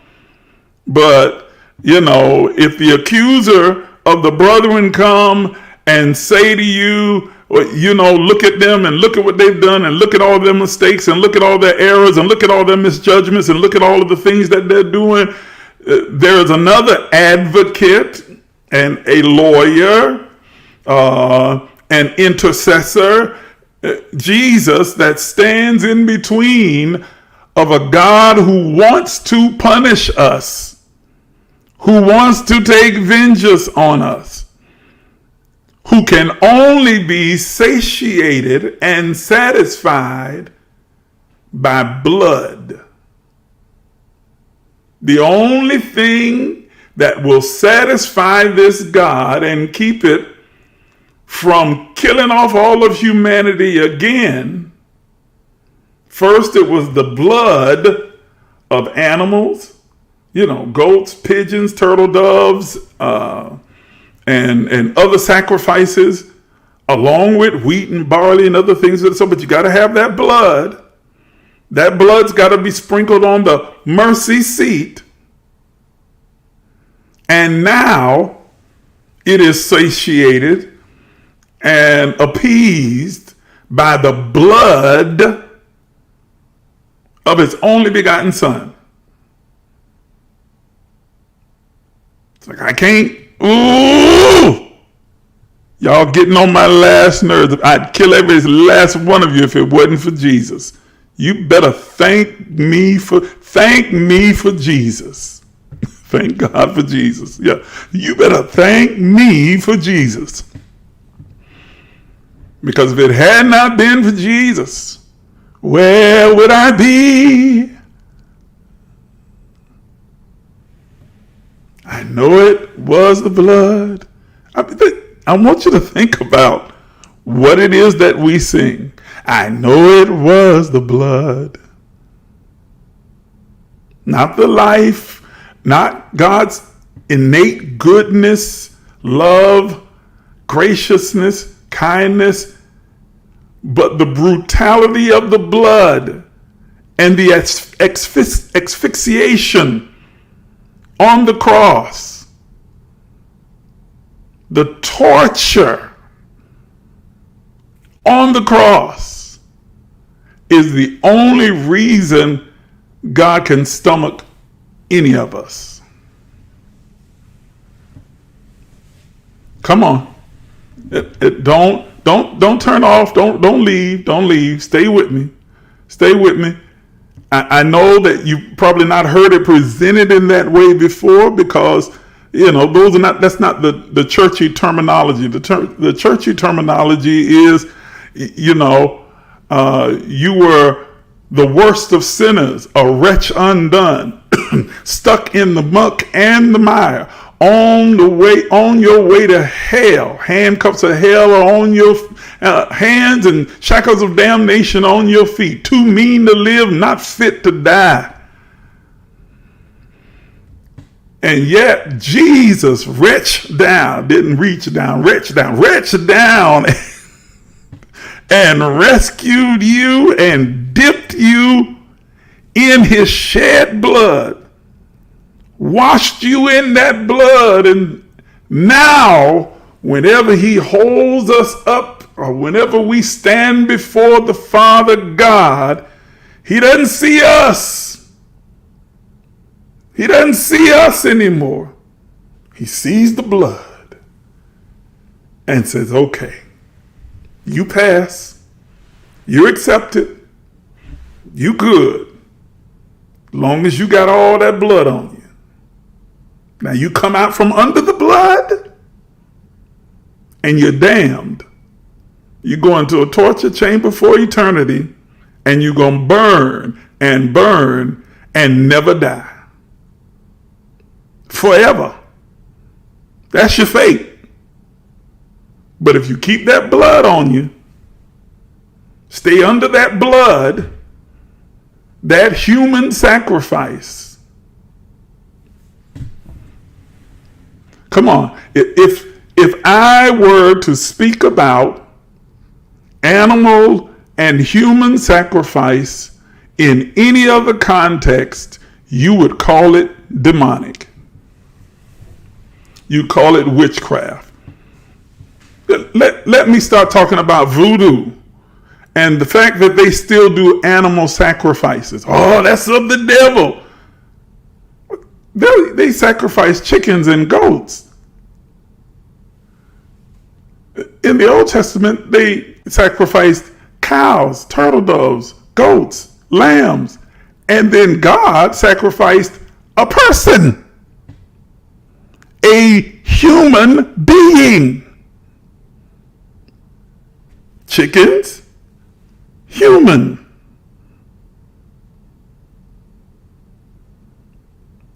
But if the accuser of the brethren come and say to you, look at them and look at what they've done and look at all their mistakes and look at all their errors and look at all their misjudgments and look at all of the things that they're doing. There is another advocate and a lawyer, an intercessor, Jesus, that stands in between of a God who wants to punish us, who wants to take vengeance on us, who can only be satiated and satisfied by blood. The only thing that will satisfy this God and keep it from killing off all of humanity again, first it was the blood of animals, goats, pigeons, turtle doves, and other sacrifices, along with wheat and barley and other things. But you got to have that blood. That blood's got to be sprinkled on the mercy seat. And now it is satiated and appeased by the blood of its only begotten Son. It's like, I can't. Ooh! Y'all getting on my last nerves. I'd kill every last one of you if it wasn't for Jesus. You better thank me for Jesus. Thank God for Jesus. Yeah, you better thank me for Jesus. Because if it had not been for Jesus, where would I be? I know it was the blood. I want you to think about what it is that we sing. I know it was the blood. Not the life, not God's innate goodness, love, graciousness, kindness, but the brutality of the blood and the asphyxiation on the cross, the torture on the cross is the only reason God can stomach any of us. Come on. Don't turn off. Don't leave. Stay with me. I know that you've probably not heard it presented in that way before, because that's not the churchy terminology. The churchy terminology is, you were the worst of sinners, a wretch undone, stuck in the muck and the mire, on your way to hell. Handcuffs of hell are on your hands and shackles of damnation on your feet. Too mean to live, not fit to die. And yet Jesus reached down and rescued you and dipped you in his shed blood, washed you in that blood. And now, whenever he holds us up, or whenever we stand before the Father God, he doesn't see us. He doesn't see us anymore. He sees the blood and says, okay, you pass, you accepted, you good, long as you got all that blood on you. Now you come out from under the blood and you're damned. You go into a torture chamber for eternity, and you're going to burn and never die. Forever. That's your fate. But if you keep that blood on you, stay under that blood, that human sacrifice. Come on. If I were to speak about animal and human sacrifice in any other context, you would call it demonic. You call it witchcraft. Let me start talking about voodoo and the fact that they still do animal sacrifices. Oh, that's of the devil. They sacrifice chickens and goats. In the Old Testament, they sacrificed cows, turtle doves, goats, lambs, and then God sacrificed a person, a human being. Chickens, human.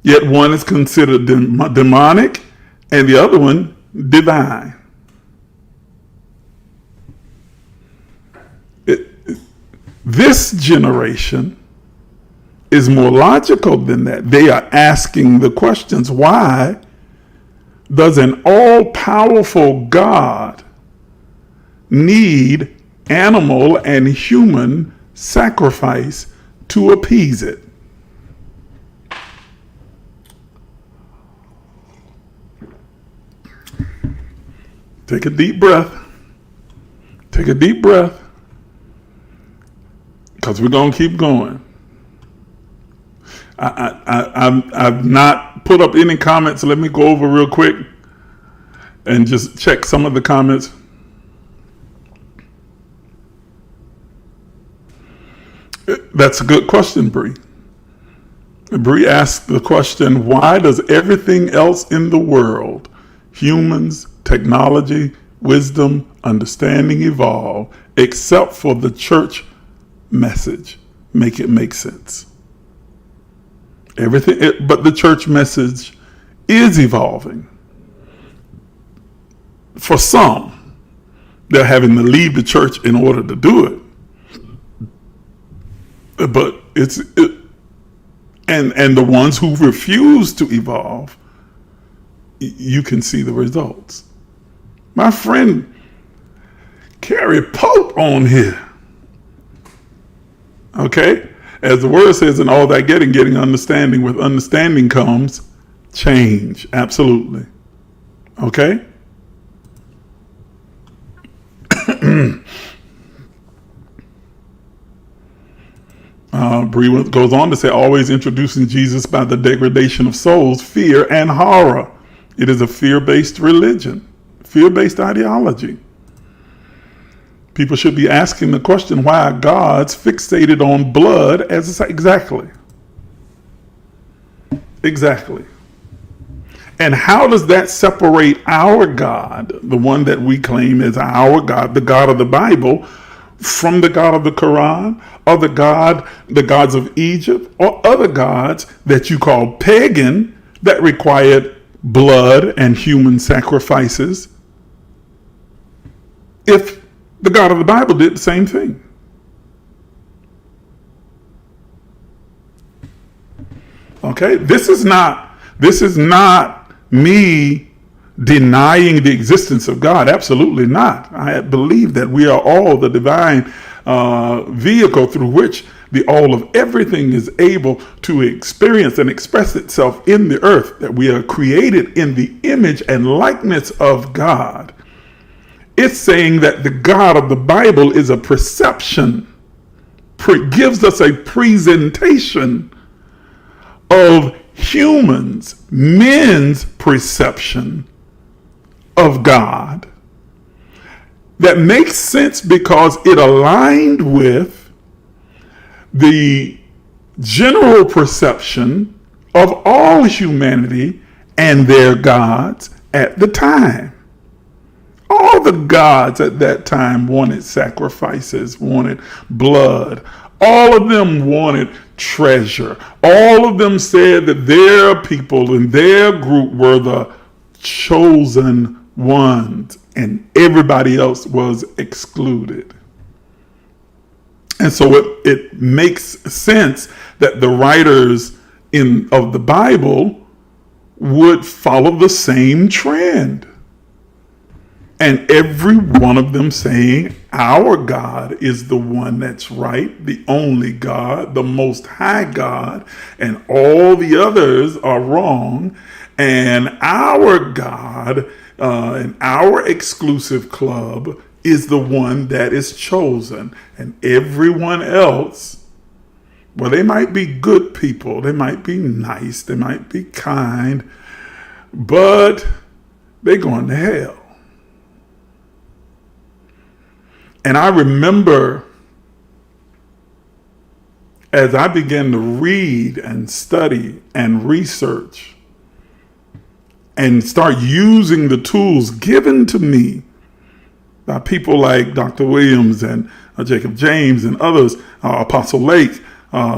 Yet one is considered demonic and the other one divine. This generation is more logical than that. They are asking the questions, why does an all-powerful God need animal and human sacrifice to appease it? Take a deep breath. Take a deep breath. Because we're going to keep going. I've not put up any comments. So let me go over real quick and just check some of the comments. That's a good question, Bree. Bree asked the question, why does everything else in the world, humans, technology, wisdom, understanding, evolve, except for the church message, make it make sense? Everything, but the church message is evolving. For some, they're having to leave the church in order to do it. But and the ones who refuse to evolve, you can see the results. My friend Carrie Pope on here. Okay? As the word says, in all that getting understanding. With understanding comes change. Absolutely. Okay? Bree goes on to say, always introducing Jesus by the degradation of souls, fear, and horror. It is a fear-based religion, fear-based ideology. People should be asking the question, why are gods fixated on blood as exactly? Exactly. And how does that separate our God, the one that we claim is our God, the God of the Bible, from the God of the Quran, or the gods of Egypt, or other gods that you call pagan that required blood and human sacrifices, if the God of the Bible did the same thing? Okay, this is not me denying the existence of God. Absolutely not. I believe that we are all the divine vehicle through which the all of everything is able to experience and express itself in the earth, that we are created in the image and likeness of God. It's saying that the God of the Bible is a perception, gives us a presentation of humans, men's perception of God that makes sense because it aligned with the general perception of all humanity and their gods at the time. All the gods at that time wanted sacrifices, wanted blood. All of them wanted treasure. All of them said that their people and their group were the chosen ones, and everybody else was excluded. And so it makes sense that the writers of the Bible would follow the same trend. And every one of them saying, our God is the one that's right, the only God, the most high God, and all the others are wrong. And our God and our exclusive club is the one that is chosen. And everyone else, well, they might be good people, they might be nice, they might be kind, but they're going to hell. And I remember as I began to read and study and research and start using the tools given to me by people like Dr. Williams and Jacob James and others, Apostle Lake Jr.,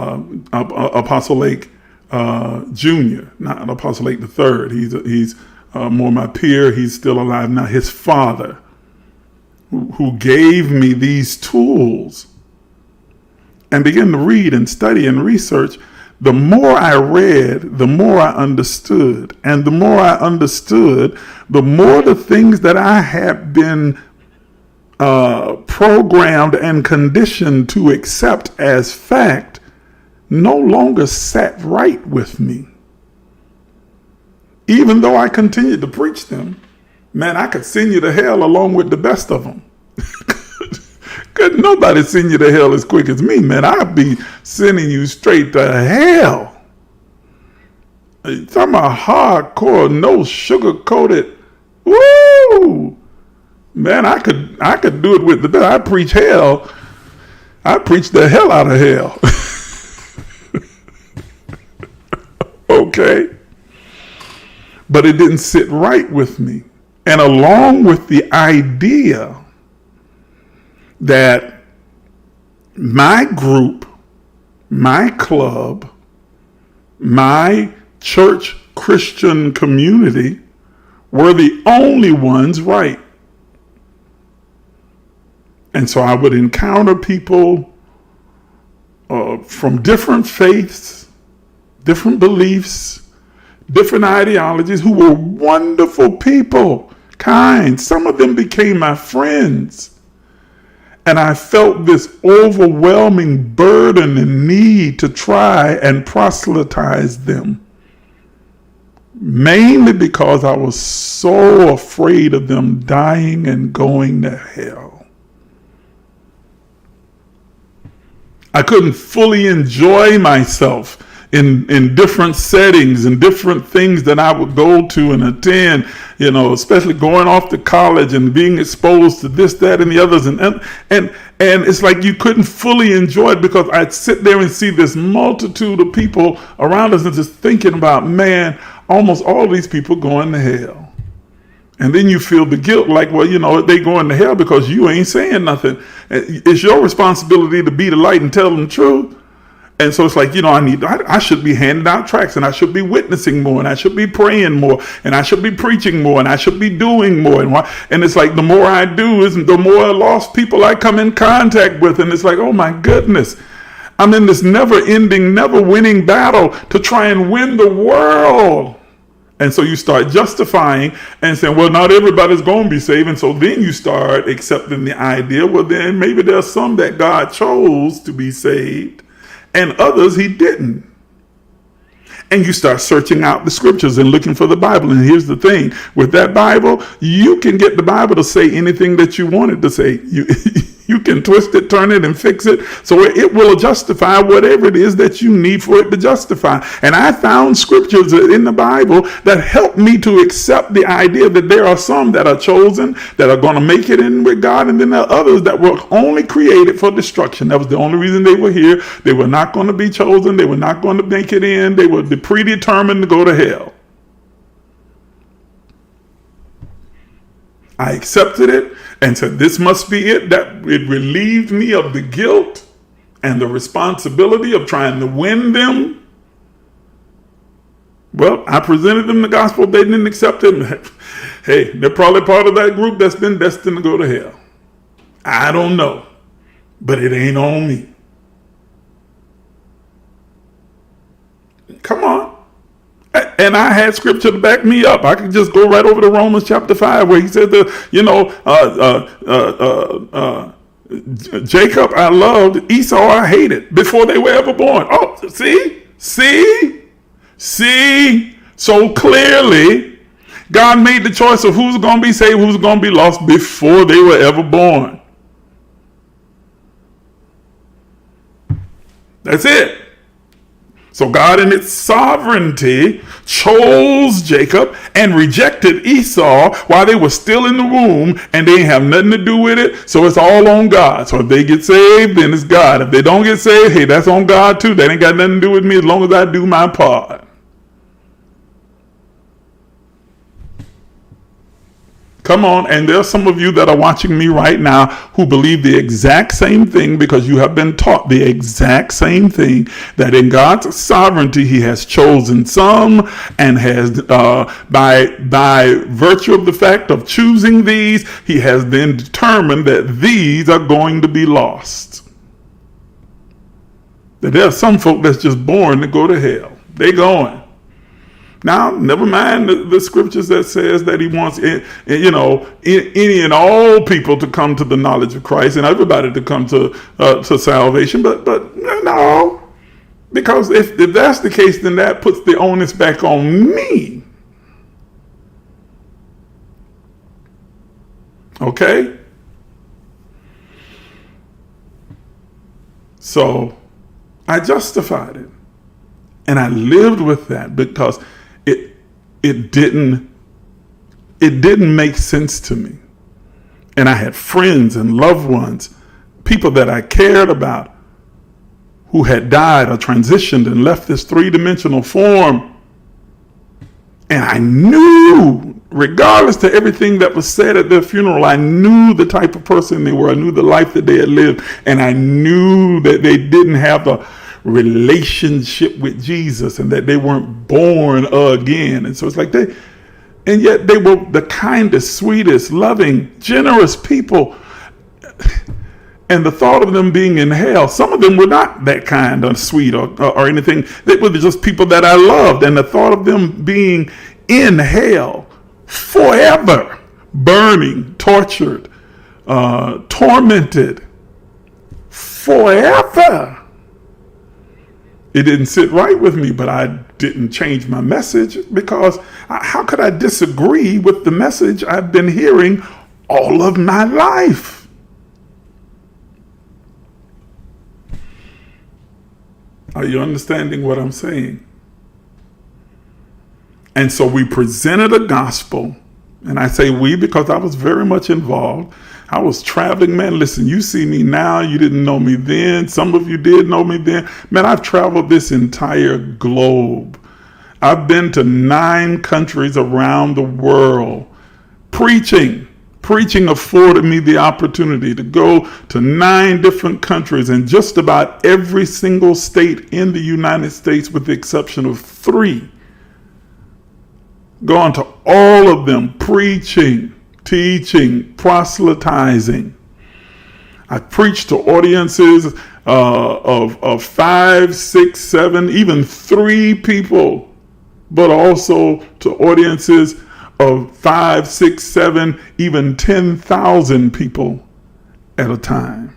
not Apostle Lake III. He's more my peer. He's still alive now. His father, who gave me these tools, and began to read and study and research, the more I read, the more I understood. And the more I understood, the more the things that I had been programmed and conditioned to accept as fact no longer sat right with me. Even though I continued to preach them, man, I could send you to hell along with the best of them. Could nobody send you to hell as quick as me, man. I'd be sending you straight to hell. You're talking about hardcore, no sugar-coated. Woo! Man, I could do it with the best. I preach hell. I preach the hell out of hell. Okay? But it didn't sit right with me. And along with the idea that my group, my club, my church Christian community were the only ones right. And so I would encounter people from different faiths, different beliefs, different ideologies, who were wonderful people, kind. Some of them became my friends. And I felt this overwhelming burden and need to try and proselytize them. Mainly because I was so afraid of them dying and going to hell. I couldn't fully enjoy myself in different settings and different things that I would go to and attend, especially going off to college and being exposed to this, that, and the others. And it's like you couldn't fully enjoy it because I'd sit there and see this multitude of people around us and just thinking about, man, almost all these people going to hell. And then you feel the guilt, like, well, they going to hell because you ain't saying nothing. It's your responsibility to be the light and tell them the truth. And so it's like, I should be handing out tracts, and I should be witnessing more, and I should be praying more, and I should be preaching more, and I should be doing more. And it's like the more I do, the more lost people I come in contact with. And it's like, oh my goodness, I'm in this never-ending, never-winning battle to try and win the world. And so you start justifying and saying, well, not everybody's going to be saved. And so then you start accepting the idea, well, then maybe there's some that God chose to be saved and others he didn't. And you start searching out the scriptures and looking for the Bible. And here's the thing, with that Bible, you can get the Bible to say anything that you want it to say. You can twist it, turn it, and fix it, so it will justify whatever it is that you need for it to justify. And I found scriptures in the Bible that help me to accept the idea that there are some that are chosen, that are going to make it in with God, and then there are others that were only created for destruction. That was the only reason they were here. They were not going to be chosen. They were not going to make it in. They were predetermined to go to hell. I accepted it and said, this must be it. That it relieved me of the guilt and the responsibility of trying to win them. Well, I presented them the gospel. They didn't accept it. Hey, they're probably part of that group that's been destined to go to hell. I don't know, but it ain't on me. Come on. And I had scripture to back me up. I could just go right over to Romans chapter 5 where he said Jacob I loved, Esau I hated before they were ever born. Oh, see? So clearly, God made the choice of who's going to be saved, who's going to be lost before they were ever born. That's it. So God in its sovereignty chose Jacob and rejected Esau while they were still in the womb, and they have nothing to do with it. So it's all on God. So if they get saved, then it's God. If they don't get saved, hey, that's on God too. That ain't got nothing to do with me as long as I do my part. Come on, and there's some of you that are watching me right now who believe the exact same thing because you have been taught the exact same thing, that in God's sovereignty he has chosen some and has by virtue of the fact of choosing these, he has then determined that these are going to be lost. That there are some folk that's just born to go to hell. They going. Now, never mind the scriptures that says that he wants, any and all people to come to the knowledge of Christ and everybody to come to salvation. But no, because if that's the case, then that puts the onus back on me. Okay? So I justified it. And I lived with that because it didn't make sense to me. And I had friends and loved ones, people that I cared about, who had died or transitioned and left this three-dimensional form. And I knew, regardless to everything that was said at their funeral, I knew the type of person they were. I knew the life that they had lived. And I knew that they didn't have a relationship with Jesus and that they weren't born again. And so it's like and yet they were the kindest, sweetest, loving, generous people. And the thought of them being in hell, some of them were not that kind or sweet or anything. They were just people that I loved. And the thought of them being in hell forever, burning, tortured, tormented, forever. It didn't sit right with me, but I didn't change my message because how could I disagree with the message I've been hearing all of my life? Are you understanding what I'm saying? And so we presented a gospel, and I say we because I was very much involved. I was traveling, man. Listen, you see me now. You didn't know me then. Some of you did know me then. Man, I've traveled this entire globe. I've been to 9 countries around the world preaching. Preaching afforded me the opportunity to go to 9 different countries in just about every single state in the United States with the exception of 3. Gone to all of them preaching, teaching, proselytizing. I preached to audiences of 5, 6, 7, even 3 people, but also to audiences of 5, 6, 7, even 10,000 people at a time.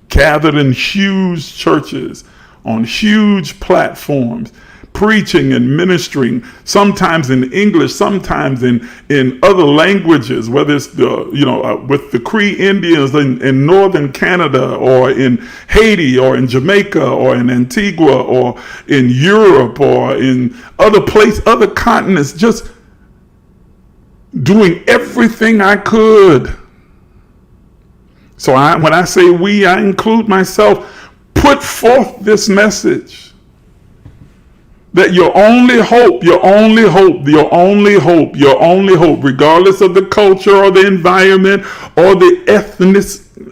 Gathered in huge churches, on huge platforms, preaching and ministering, sometimes in English, sometimes in other languages, whether it's with the Cree Indians in northern Canada, or in Haiti, or in Jamaica, or in Antigua, or in Europe, or in other continents, just doing everything I could. So when I say we, I include myself, put forth this message. That your only hope, regardless of the culture or the environment or the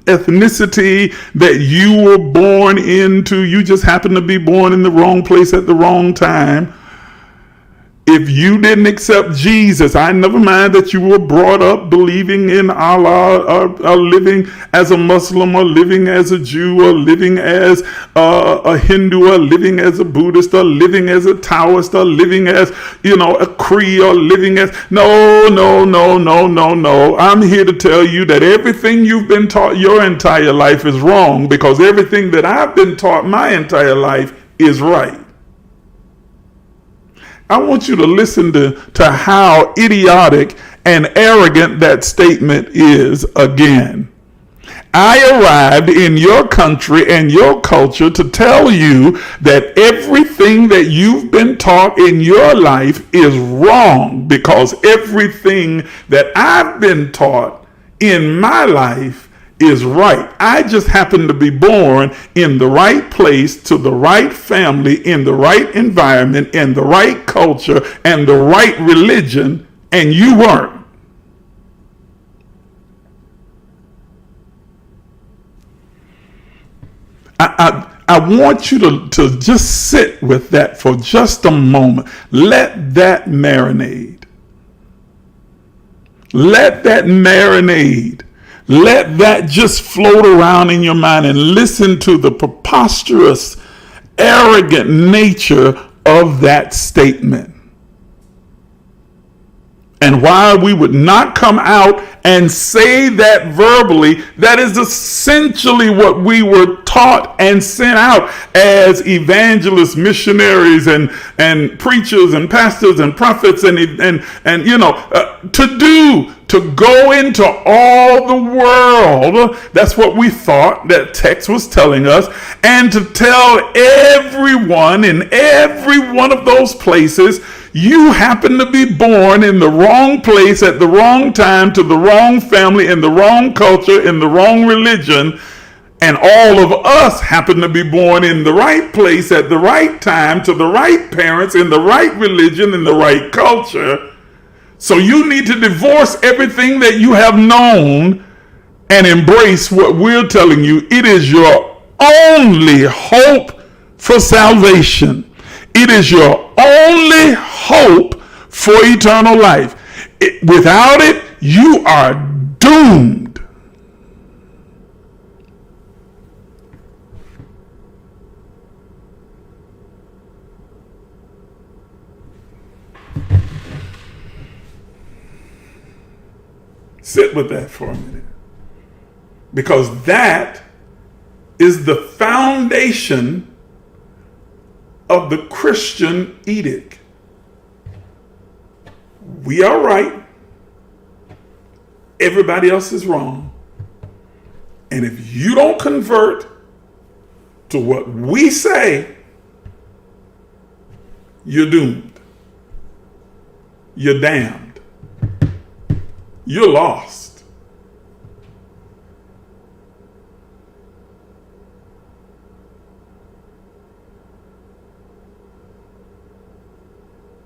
ethnicity that you were born into, you just happen to be born in the wrong place at the wrong time. If you didn't accept Jesus, I never mind that you were brought up believing in Allah, or living as a Muslim, or living as a Jew, or living as a Hindu, or living as a Buddhist, or living as a Taoist, or living as, a Cree, or living as, no. I'm here to tell you that everything you've been taught your entire life is wrong, because everything that I've been taught my entire life is right. I want you to listen to how idiotic and arrogant that statement is again. I arrived in your country and your culture to tell you that everything that you've been taught in your life is wrong, because everything that I've been taught in my life is right. I just happen to be born in the right place, to the right family, in the right environment, in the right culture, and the right religion, and you weren't. I want you to just sit with that for just a moment. Let that marinate. Let that marinate. Let that just float around in your mind, and listen to the preposterous, arrogant nature of that statement. And while we would not come out and say that verbally, that is essentially what we were taught and sent out as evangelists, missionaries, and preachers, and pastors, and prophets, to do. To go into all the world, that's what we thought that text was telling us, and to tell everyone in every one of those places, you happen to be born in the wrong place at the wrong time, to the wrong family, in the wrong culture, in the wrong religion, and all of us happen to be born in the right place at the right time, to the right parents, in the right religion, in the right culture. So you need to divorce everything that you have known and embrace what we're telling you. It is your only hope for salvation. It is your only hope for eternal life. Without it, you are doomed. Sit with that for a minute. Because that is the foundation of the Christian edict. We are right. Everybody else is wrong. And if you don't convert to what we say, you're doomed. You're damned. You're lost.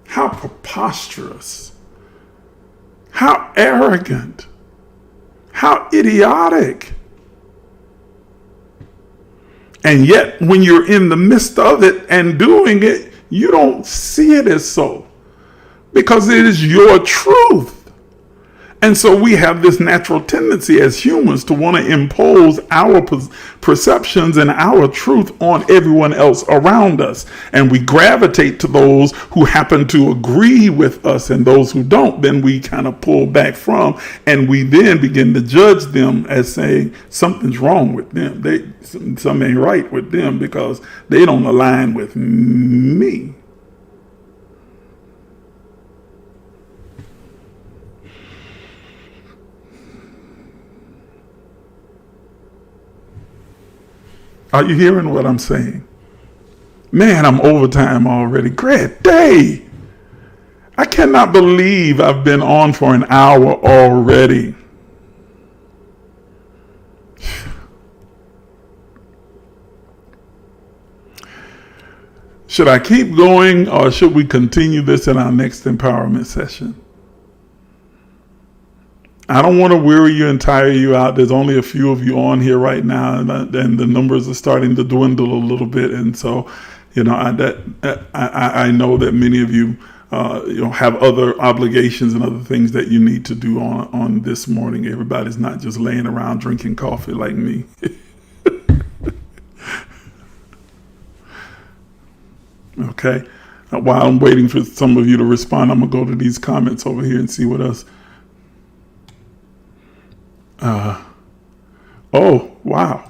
How preposterous. How arrogant. How idiotic. And yet, when you're in the midst of it and doing it, you don't see it as so, because it is your truth. And so we have this natural tendency as humans to want to impose our perceptions and our truth on everyone else around us. And we gravitate to those who happen to agree with us, and those who don't, then we kind of pull back from, and we then begin to judge them as saying something's wrong with them. Something ain't right with them because they don't align with me. Are you hearing what I'm saying? Man, I'm overtime already. Great day. I cannot believe I've been on for an hour already. Should I keep going, or should we continue this in our next empowerment session? I don't want to weary you and tire you out. There's only a few of you on here right now, and the numbers are starting to dwindle a little bit. And so, I know that many of you have other obligations and other things that you need to do on this morning. Everybody's not just laying around drinking coffee like me. Okay. While I'm waiting for some of you to respond, I'm going to go to these comments over here and see what else. Oh, wow.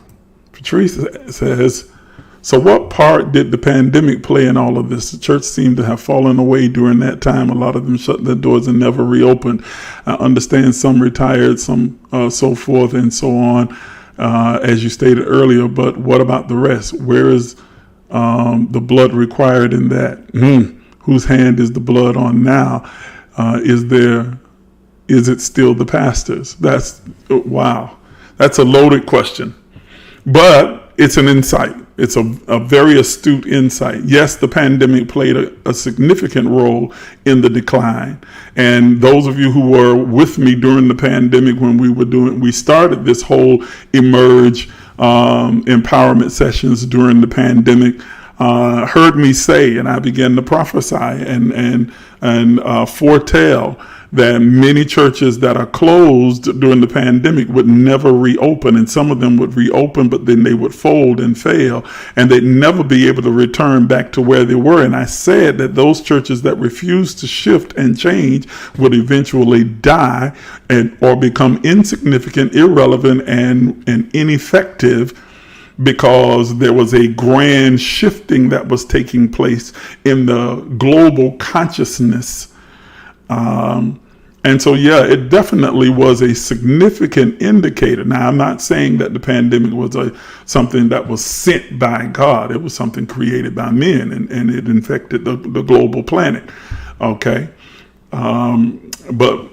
Patrice says, so what part did the pandemic play in all of this? The church seemed to have fallen away during that time. A lot of them shut their doors and never reopened. I understand some retired, some so forth and so on, as you stated earlier. But what about the rest? Where is the blood required in that? Whose hand is the blood on now? Is it still the pastor's? Wow. That's a loaded question, but it's an insight. It's a very astute insight. Yes, the pandemic played a significant role in the decline. And those of you who were with me during the pandemic when we started this whole Emerge empowerment sessions during the pandemic, heard me say, and I began to prophesy and foretell that many churches that are closed during the pandemic would never reopen, and some of them would reopen, but then they would fold and fail, and they'd never be able to return back to where they were. And I said that those churches that refused to shift and change would eventually die or become insignificant, irrelevant, and ineffective, because there was a grand shifting that was taking place in the global consciousness. And so, yeah, it definitely was a significant indicator. Now, I'm not saying that the pandemic was something that was sent by God. It was something created by men, and it infected the global planet. Okay. But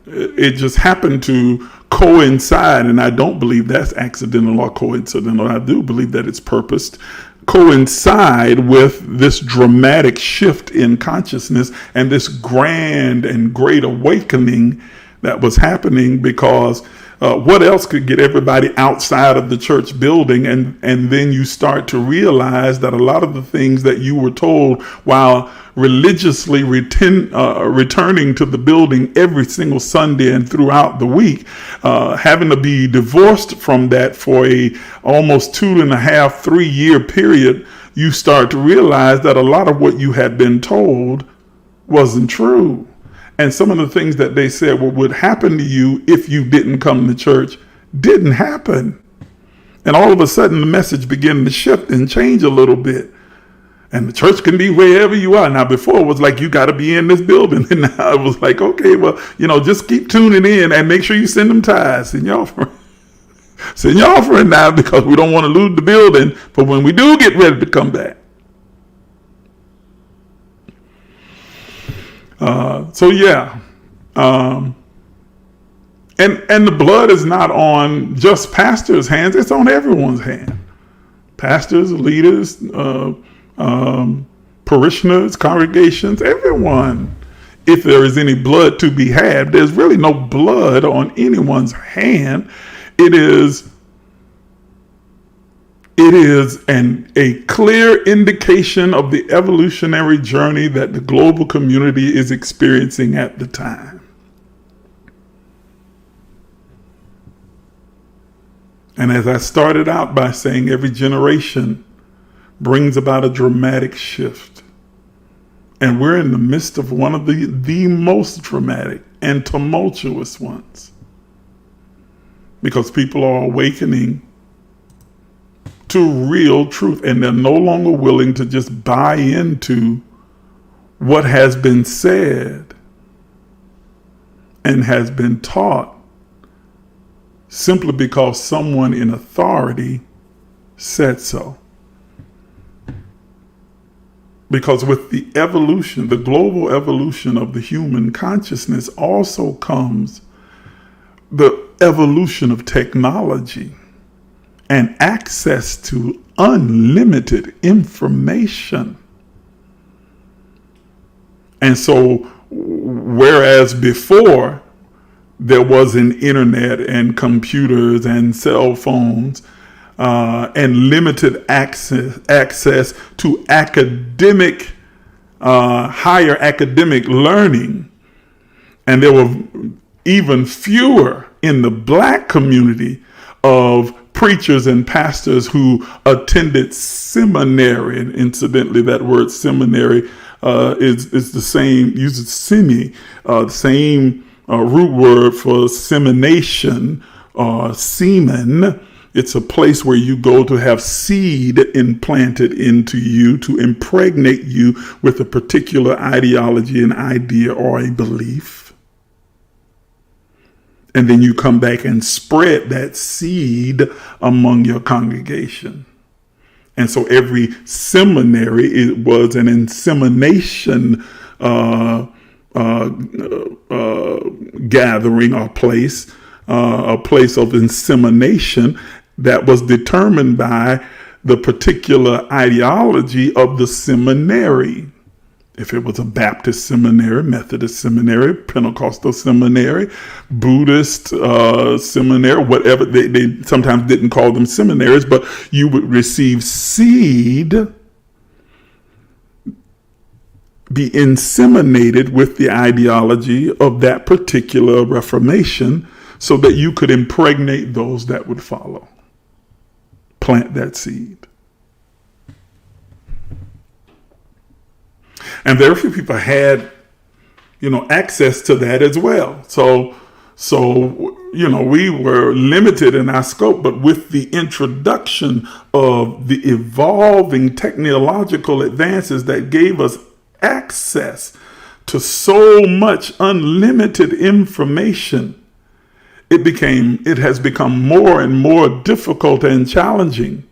it just happened to coincide, and I don't believe that's accidental or coincidental. I do believe that it's purposed, coincide with this dramatic shift in consciousness and this grand and great awakening that was happening, because what else could get everybody outside of the church building? And then you start to realize that a lot of the things that you were told while religiously returning to the building every single Sunday and throughout the week, having to be divorced from that for a almost 2.5, 3 year period, you start to realize that a lot of what you had been told wasn't true. And some of the things that they said would happen to you if you didn't come to church didn't happen. And all of a sudden the message began to shift and change a little bit. And the church can be wherever you are. Now, before it was like, you got to be in this building. And now it was like, okay, well, just keep tuning in and make sure you send them tithes. Send your offering now, because we don't want to lose the building for when we do get ready to come back. So yeah, and the blood is not on just pastors' hands; it's on everyone's hand. Pastors, leaders, parishioners, congregations, everyone. If there is any blood to be had, there's really no blood on anyone's hand. It is a clear indication of the evolutionary journey that the global community is experiencing at the time. And as I started out by saying, every generation brings about a dramatic shift. And we're in the midst of one of the most dramatic and tumultuous ones, because people are awakening to real truth, and they're no longer willing to just buy into what has been said and has been taught simply because someone in authority said so. Because with the evolution, the global evolution of the human consciousness, also comes the evolution of technology and access to unlimited information. And so, whereas before there was an internet and computers and cell phones and limited access to academic higher academic learning, and there were even fewer in the black community of preachers and pastors who attended seminary. And incidentally, that word seminary is the same, uses the same root word for semination or semen. It's a place where you go to have seed implanted into you to impregnate you with a particular ideology, an idea, or a belief. And then you come back and spread that seed among your congregation. And so every seminary, it was an insemination gathering or place, a place of insemination that was determined by the particular ideology of the seminary. If it was a Baptist seminary, Methodist seminary, Pentecostal seminary, Buddhist seminary, whatever, they sometimes didn't call them seminaries, but you would receive seed, be inseminated with the ideology of that particular Reformation so that you could impregnate those that would follow. Plant that seed. And very few people had, access to that as well. So, we were limited in our scope, but with the introduction of the evolving technological advances that gave us access to so much unlimited information, it has become more and more difficult and challenging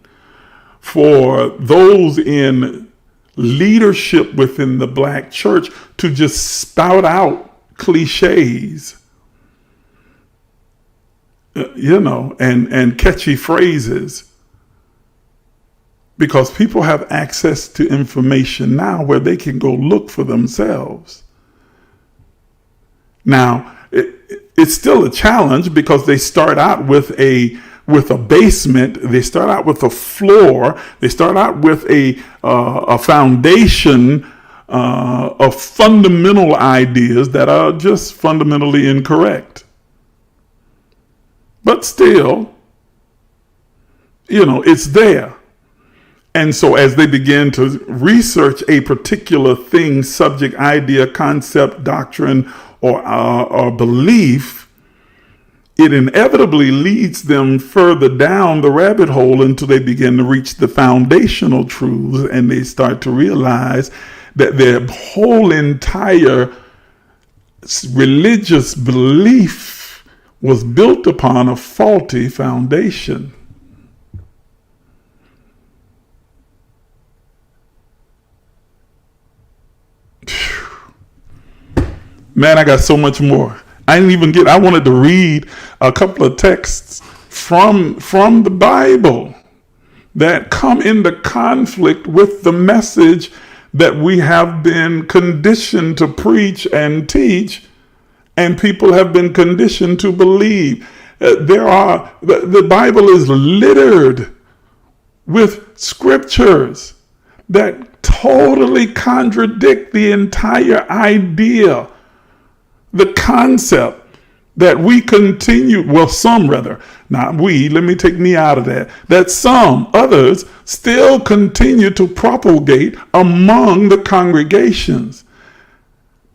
for those in leadership within the black church to just spout out cliches, and catchy phrases, because people have access to information now where they can go look for themselves. Now, it's still a challenge because they start out with a basement, they start out with a floor, they start out with a foundation of fundamental ideas that are just fundamentally incorrect. But still, it's there. And so as they begin to research a particular thing, subject, idea, concept, doctrine, or belief, it inevitably leads them further down the rabbit hole until they begin to reach the foundational truths, and they start to realize that their whole entire religious belief was built upon a faulty foundation. Man, I got so much more. I wanted to read a couple of texts from the Bible that come into conflict with the message that we have been conditioned to preach and teach, and people have been conditioned to believe. The Bible is littered with scriptures that totally contradict the entire idea, the concept that we continue, some rather, not we, let me take me out of that some others still continue to propagate among the congregations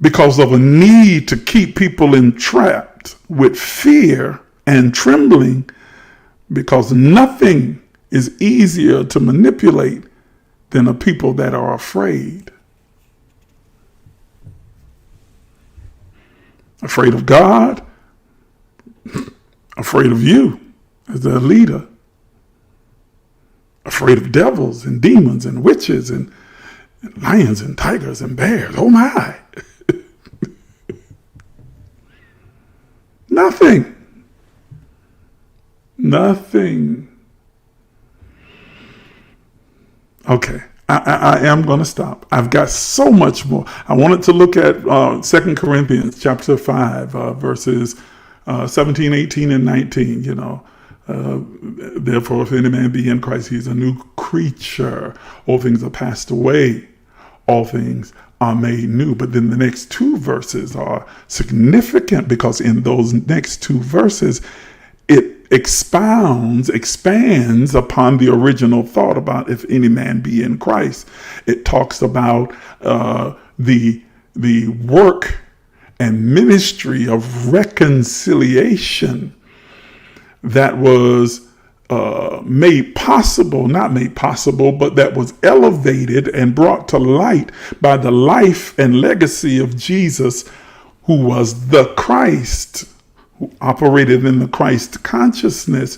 because of a need to keep people entrapped with fear and trembling, because nothing is easier to manipulate than a people that are afraid. Afraid of God, afraid of you as a leader, afraid of devils and demons and witches and lions and tigers and bears. Oh my. Nothing. Okay. I am going to stop. I've got so much more. I wanted to look at 2 Corinthians chapter 5, verses 17, 18, and 19. Therefore, if any man be in Christ, he's a new creature. All things are passed away. all things are made new. But then the next two verses are significant, because in those next two verses, it expands upon the original thought about if any man be in Christ. It talks about the work and ministry of reconciliation that was not made possible, but that was elevated and brought to light by the life and legacy of Jesus, who was the Christ, who operated in the Christ consciousness,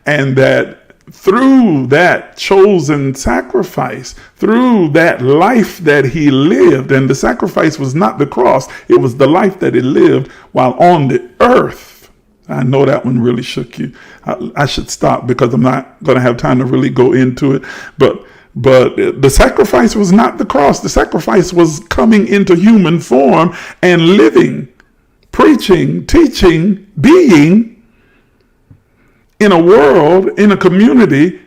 and that through that chosen sacrifice, through that life that he lived, and the sacrifice was not the cross, it was the life that he lived while on the earth. I know that one really shook you. I should stop because I'm not going to have time to really go into it. But the sacrifice was not the cross. The sacrifice was coming into human form and living, preaching, teaching, being in a world, in a community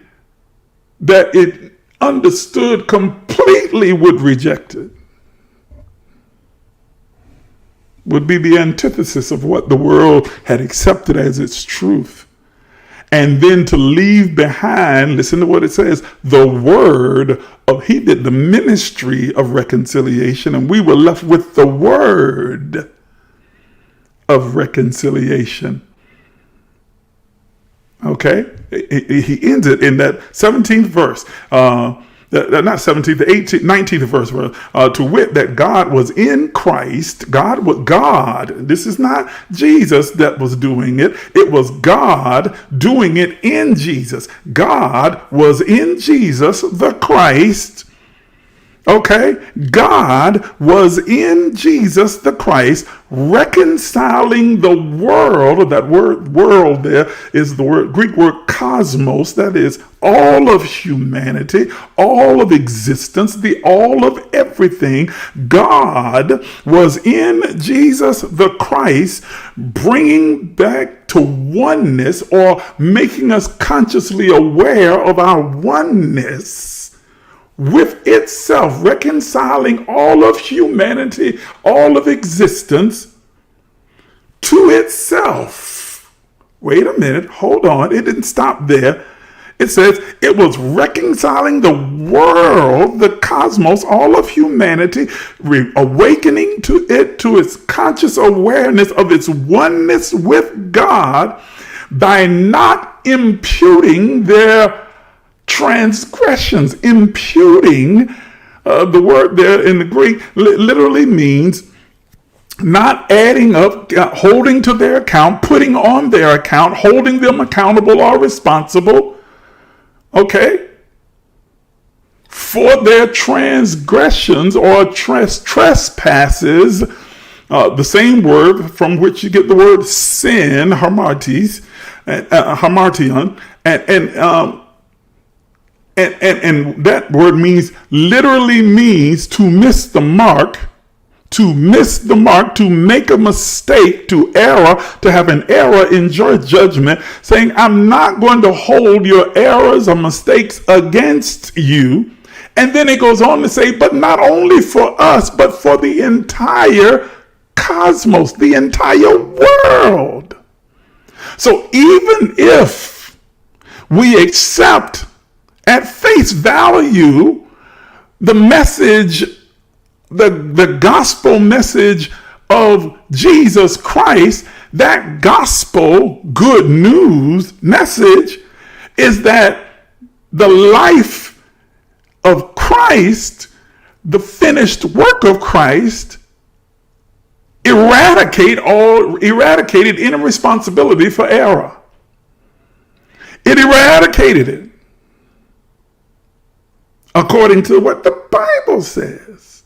that it understood completely would reject it. Would be the antithesis of what the world had accepted as its truth. And then to leave behind, listen to what it says, the word of, he did the ministry of reconciliation, and we were left with the word of reconciliation. Okay? He ends it in that 17th verse. Not 17th, the 18th, 19th verse, to wit, that God was in Christ. God. This is not Jesus that was doing it. It was God doing it in Jesus. God was in Jesus, the Christ. Okay, God was in Jesus the Christ, reconciling the world. That word world there is the Greek word cosmos. That is all of humanity, all of existence, all of everything. God was in Jesus the Christ, bringing back to oneness, or making us consciously aware of our oneness with itself, reconciling all of humanity, all of existence to itself. Wait a minute, hold on, it didn't stop there. It says it was reconciling the world, the cosmos, all of humanity, awakening to its conscious awareness of its oneness with God by not imputing their transgressions. Imputing, the word there in the Greek literally means not adding up, holding to their account, putting on their account, holding them accountable or responsible, okay, for their transgressions or trespasses. The same word from which you get the word sin, hamartion, and that word literally means to miss the mark, to make a mistake, to error, to have an error in your judgment, saying, I'm not going to hold your errors or mistakes against you. And then it goes on to say, but not only for us, but for the entire cosmos, the entire world. So even if we accept at face value the message, the gospel message of Jesus Christ, that gospel good news message is that the life of Christ, the finished work of Christ, eradicated any responsibility for error. It eradicated it. According to what the Bible says.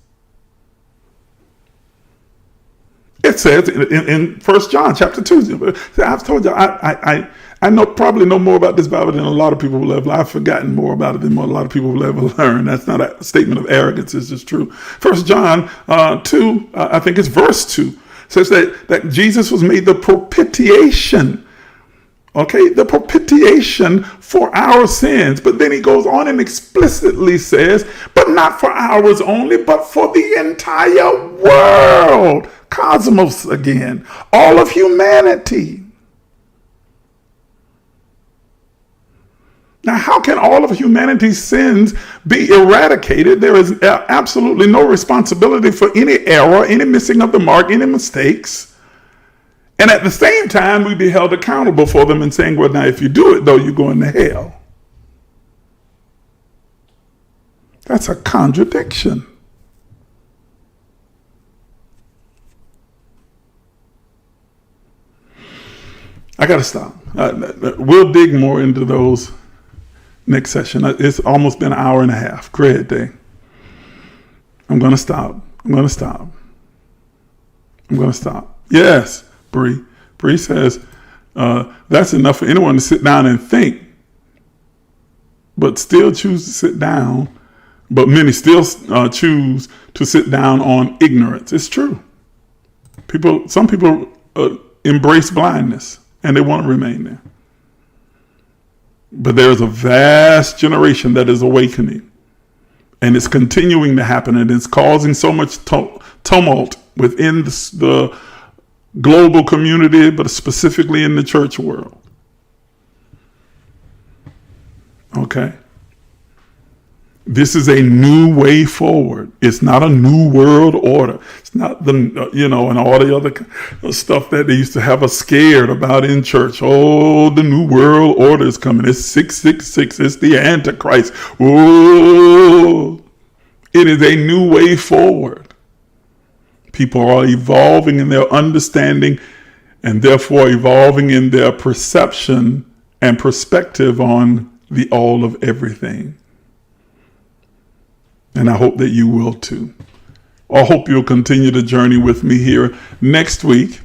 It says in 1 John chapter 2, I've told you, I probably know more about this Bible than a lot of people will ever. I've forgotten more about it than a lot of people will ever learn. That's not a statement of arrogance, it's just true. 1 John 2, I think it's verse 2, says that Jesus was made the propitiation Okay, the propitiation for our sins. But then he goes on and explicitly says, but not for ours only, but for the entire world. Cosmos again, all of humanity. Now, how can all of humanity's sins be eradicated? There is absolutely no responsibility for any error, any missing of the mark, any mistakes. And at the same time, we'd be held accountable for them and saying, well, now, if you do it, though, you're going to hell. That's a contradiction. I got to stop. We'll dig more into those next session. It's almost been an hour and a half. Great day. I'm going to stop. Yes, Bree. Bree says, that's enough for anyone to sit down and think, but still choose to sit down. But many still choose to sit down on ignorance. It's true. Some people embrace blindness and they want to remain there. But there's a vast generation that is awakening, and it's continuing to happen, and it's causing so much tumult within the global community, but specifically in the church world. Okay? This is a new way forward. It's not a new world order. It's not and all the other stuff that they used to have us scared about in church. Oh, the new world order is coming. It's 666. It's the Antichrist. Oh, it is a new way forward. People are evolving in their understanding and therefore evolving in their perception and perspective on the all of everything. And I hope that you will too. I hope you'll continue the journey with me here next week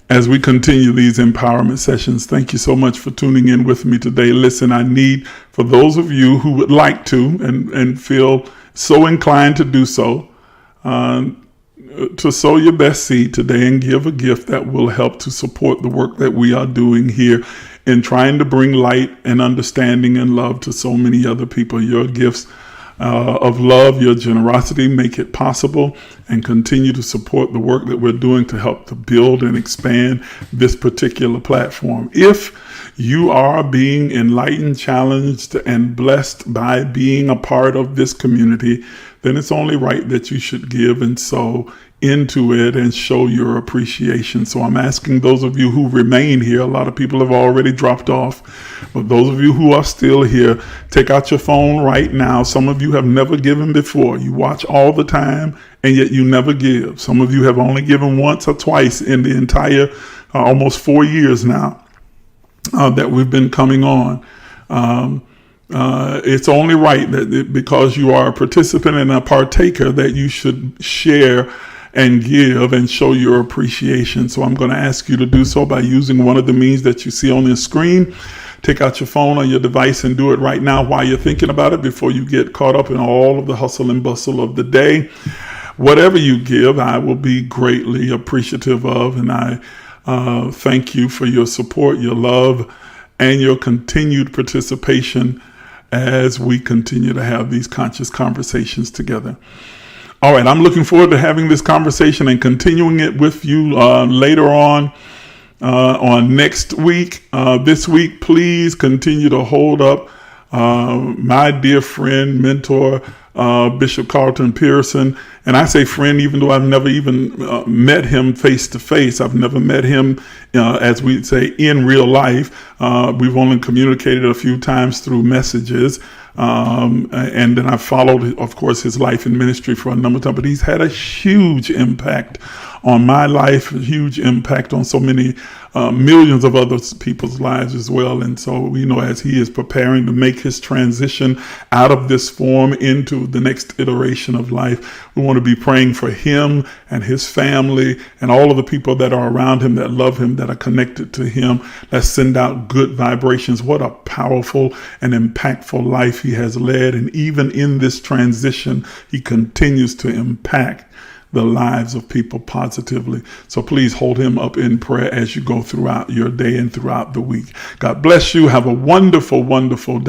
as we continue these empowerment sessions. Thank you so much for tuning in with me today. Listen, I need, for those of you who would like to and feel so inclined to do so, to sow your best seed today and give a gift that will help to support the work that we are doing here in trying to bring light and understanding and love to so many other people. Your gifts of love, your generosity make it possible, and continue to support the work that we're doing to help to build and expand this particular platform. If you are being enlightened, challenged, and blessed by being a part of this community, then it's only right that you should give and sow into it and show your appreciation. So I'm asking those of you who remain here, a lot of people have already dropped off, but those of you who are still here, take out your phone right now. Some of you have never given before. You watch all the time and yet you never give. Some of you have only given once or twice in the entire almost 4 years now that we've been coming on. It's only right that because you are a participant and a partaker that you should share and give and show your appreciation. So I'm going to ask you to do so by using one of the means that you see on the screen. Take out your phone or your device and do it right now while you're thinking about it, before you get caught up in all of the hustle and bustle of the day. Whatever you give, I will be greatly appreciative of, and I thank you for your support, your love, and your continued participation as we continue to have these conscious conversations together. All right, I'm looking forward to having this conversation and continuing it with you later on next week. This week, please continue to hold up my dear friend, mentor, Bishop Carlton Pearson. And I say friend, even though I've never even met him face to face. I've never met him, as we say, in real life. We've only communicated a few times through messages. And then I followed, of course, his life and ministry for a number of times. But he's had a huge impact on my life, a huge impact on so many millions of other people's lives as well. And so, as he is preparing to make his transition out of this form into the next iteration of life, we want to be praying for him and his family and all of the people that are around him, that love him, that are connected to him. Let's send out good vibrations. What a powerful and impactful life he has led. And even in this transition, he continues to impact the lives of people positively. So please hold him up in prayer as you go throughout your day and throughout the week. God bless you. Have a wonderful, wonderful day.